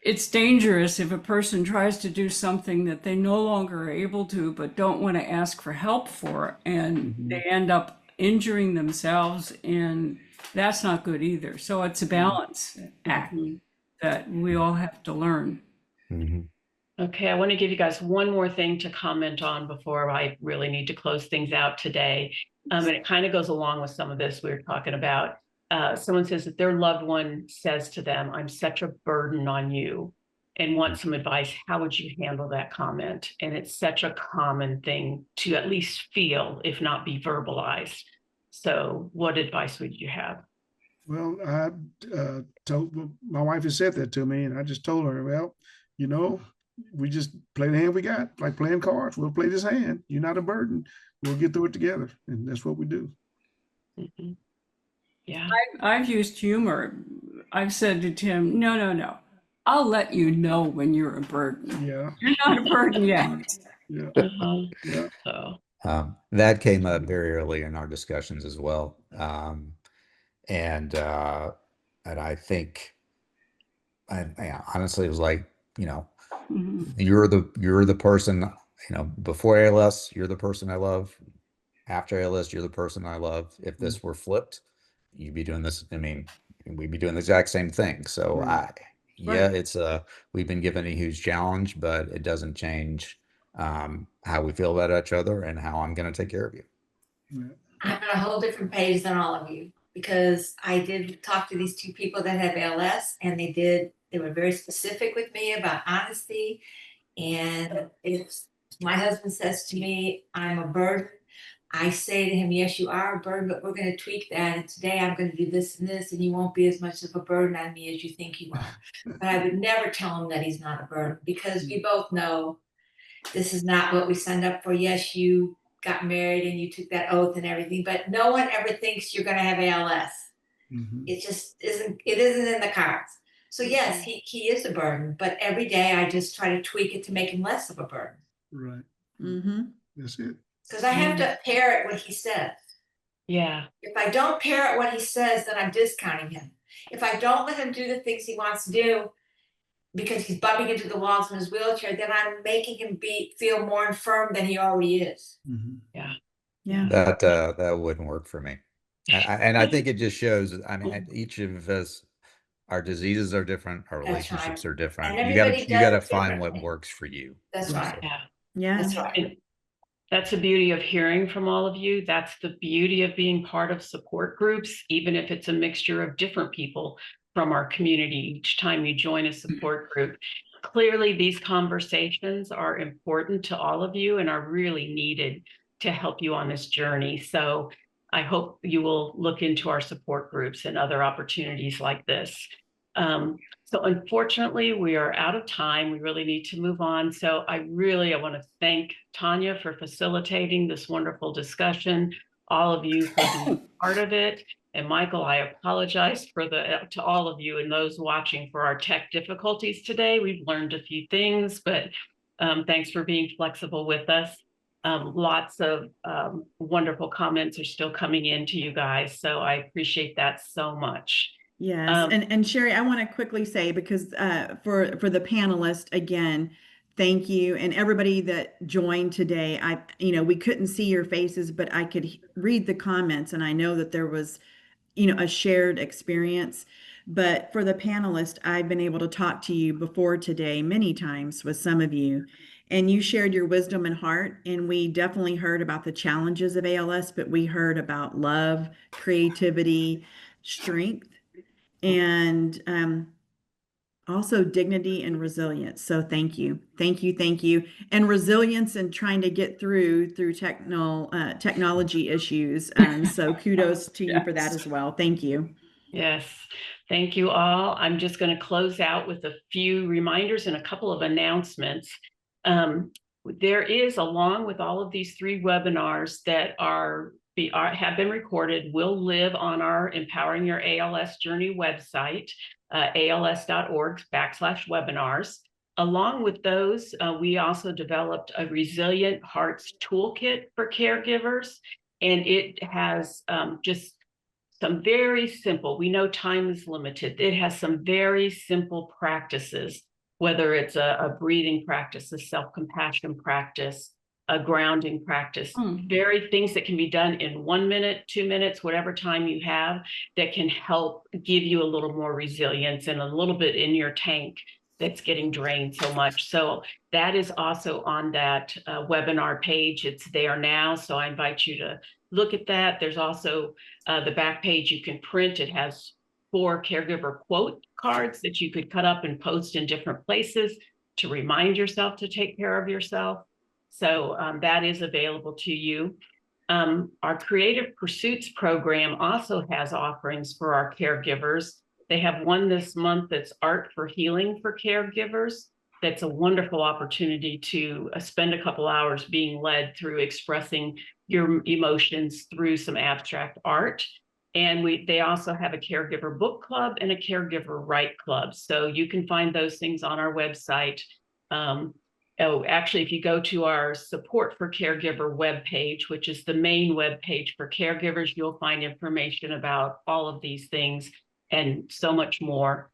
it's dangerous if a person tries to do something that they no longer are able to, but don't want to ask for help for, and they end up injuring themselves, and that's not good either. So it's a balance act that we all have to learn. Mhm. Okay, I want to give you guys one more thing to comment on before I really need to close things out today. And it kind of goes along with some of this we were talking about. Someone says that their loved one says to them, "I'm such a burden on you," and wants some advice. How would you handle that comment? And it's such a common thing to at least feel, if not be verbalized. So what advice would you have? Well, I told my wife has said that to me, and I just told her, well, you know, we just play the hand we got, like playing cards. We'll play this hand. You're not a burden. We'll get through it together, and that's what we do. Mhm. Yeah. I've used humor. I've said to Tim, no, no, no. I'll let you know when you're a burden. Yeah, You're not a burden yet. yeah, Uh-huh. yeah. So That came up very early in our discussions as well. And I think, honestly, it was like, Mhm. you're the person, before ALS, you're the person I love. After ALS, you're the person I love. If this were flipped, you'd be doing this. I mean, we'd be doing the exact same thing. So Right. yeah, it's we've been given a huge challenge, but it doesn't change how we feel about each other and how I'm going to take care of you. Yeah. I'm on a whole different page than all of you because I did talk to these two people that have ALS, and they were very specific with me about honesty. And if my husband says to me, I'm a burden, I say to him, yes, you are a burden, but we're going to tweak that. And today I'm going to do this and this, and you won't be as much of a burden on me as you think you are. But I would never tell him that he's not a burden because we both know this is not what we signed up for. Yes, you got married and you took that oath and everything, but no one ever thinks you're going to have ALS. Mhm. It just isn't. It isn't in the cards. So yes, he is a burden, but every day I just try to tweak it to make him less of a burden. Right. Mm-hmm. That's it. Because I have to parrot what he says. yeah. If I don't parrot what he says, then I'm discounting him. If I don't let him do the things he wants to do because he's bumping into the walls in his wheelchair, then I'm making him feel more infirm than he already is. Mhm. Yeah. Yeah. That wouldn't work for me. And I think it just shows, I mean, each of us, our diseases are different, our That's relationships right. are different. And You gotta, everybody you does gotta it find what differently. works for you. That's Right. right. Yeah. Yeah. That's right. And that's the beauty of hearing from all of you. That's the beauty of being part of support groups, even if it's a mixture of different people from our community. Each time you join a support group, clearly these conversations are important to all of you and are really needed to help you on this journey. So I hope you will look into our support groups and other opportunities like this. So unfortunately, we are out of time. We really need to move on. So I want to thank Tanya for facilitating this wonderful discussion, all of you for being part of it. And Michael, I apologize to all of you and those watching for our tech difficulties today. We've learned a few things, but thanks for being flexible with us. Lots of wonderful comments are still coming in to you guys. So I appreciate that so much. Yes, and Sherry, I want to quickly say, because for the panelists again, thank you, and everybody that joined today. We couldn't see your faces, but I could read the comments, and I know that there was a shared experience. But for the panelists, I've been able to talk to you before today many times with some of you, and you shared your wisdom and heart, and we definitely heard about the challenges of ALS, but we heard about love, creativity, strength, and also dignity and resilience. So thank you, thank you, thank you. And resilience in trying to get through technology issues. So kudos to you for that Yes. as well. Thank you. Yes, thank you all. I'm just going to close out with a few reminders and a couple of announcements. There is, along with all of these 3 webinars that have been recorded, will live on our Empowering Your ALS Journey website, als.org/webinars. Along with those, we also developed a Resilient Hearts Toolkit for caregivers, and it has just some very simple, we know time is limited. It has some very simple practices, whether it's a breathing practice, a self-compassion practice, a grounding practice, very things that can be done in 1 minute, 2 minutes, whatever time you have, that can help give you a little more resilience and a little bit in your tank that's getting drained so much. So that is also on that webinar page. It's there now. So I invite you to look at that. There's also the back page you can print. It has 4 caregiver quote cards that you could cut up and post in different places to remind yourself to take care of yourself. So that is available to you. Our Creative Pursuits program also has offerings for our caregivers. They have one this month that's Art for Healing for Caregivers. That's a wonderful opportunity to spend a couple hours being led through expressing your emotions through some abstract art. And they also have a caregiver book club and a caregiver write club. So you can find those things on our website. Actually, if you go to our Support for Caregiver webpage, which is the main webpage for caregivers, you'll find information about all of these things and so much more.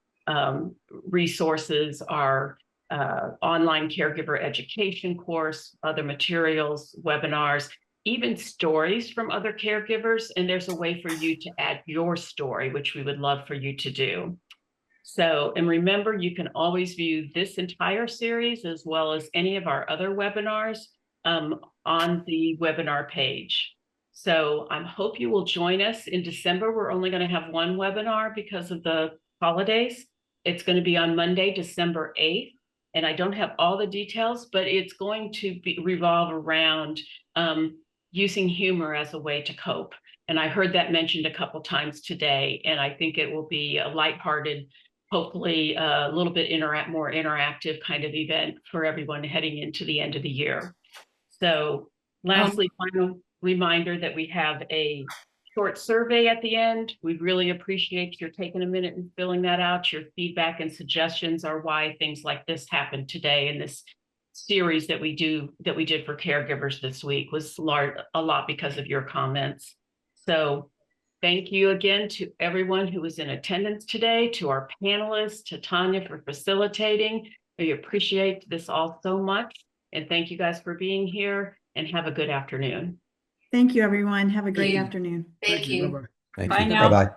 Resources are online caregiver education course, other materials, webinars, even stories from other caregivers. And there's a way for you to add your story, which we would love for you to do. So, and remember, you can always view this entire series as well as any of our other webinars on the webinar page. So I hope you will join us in December. We're only going to have 1 webinar because of the holidays. It's going to be on Monday, December 8th. And I don't have all the details, but it's going to revolve around using humor as a way to cope. And I heard that mentioned a couple times today, and I think it will be a lighthearted, hopefully a little bit more interactive kind of event for everyone heading into the end of the year. So lastly, final reminder that we have a short survey at the end. We really appreciate your taking a minute and filling that out. Your feedback and suggestions are why things like this happened today, in this series that we did for caregivers this week was a lot because of your comments. So thank you again to everyone who was in attendance today, to our panelists, to Tanya for facilitating. We appreciate this all so much. And thank you guys for being here, and have a good afternoon. Thank you, everyone. Have a great afternoon. Thank you. Bye-bye. Thank Bye you. now. Bye-bye.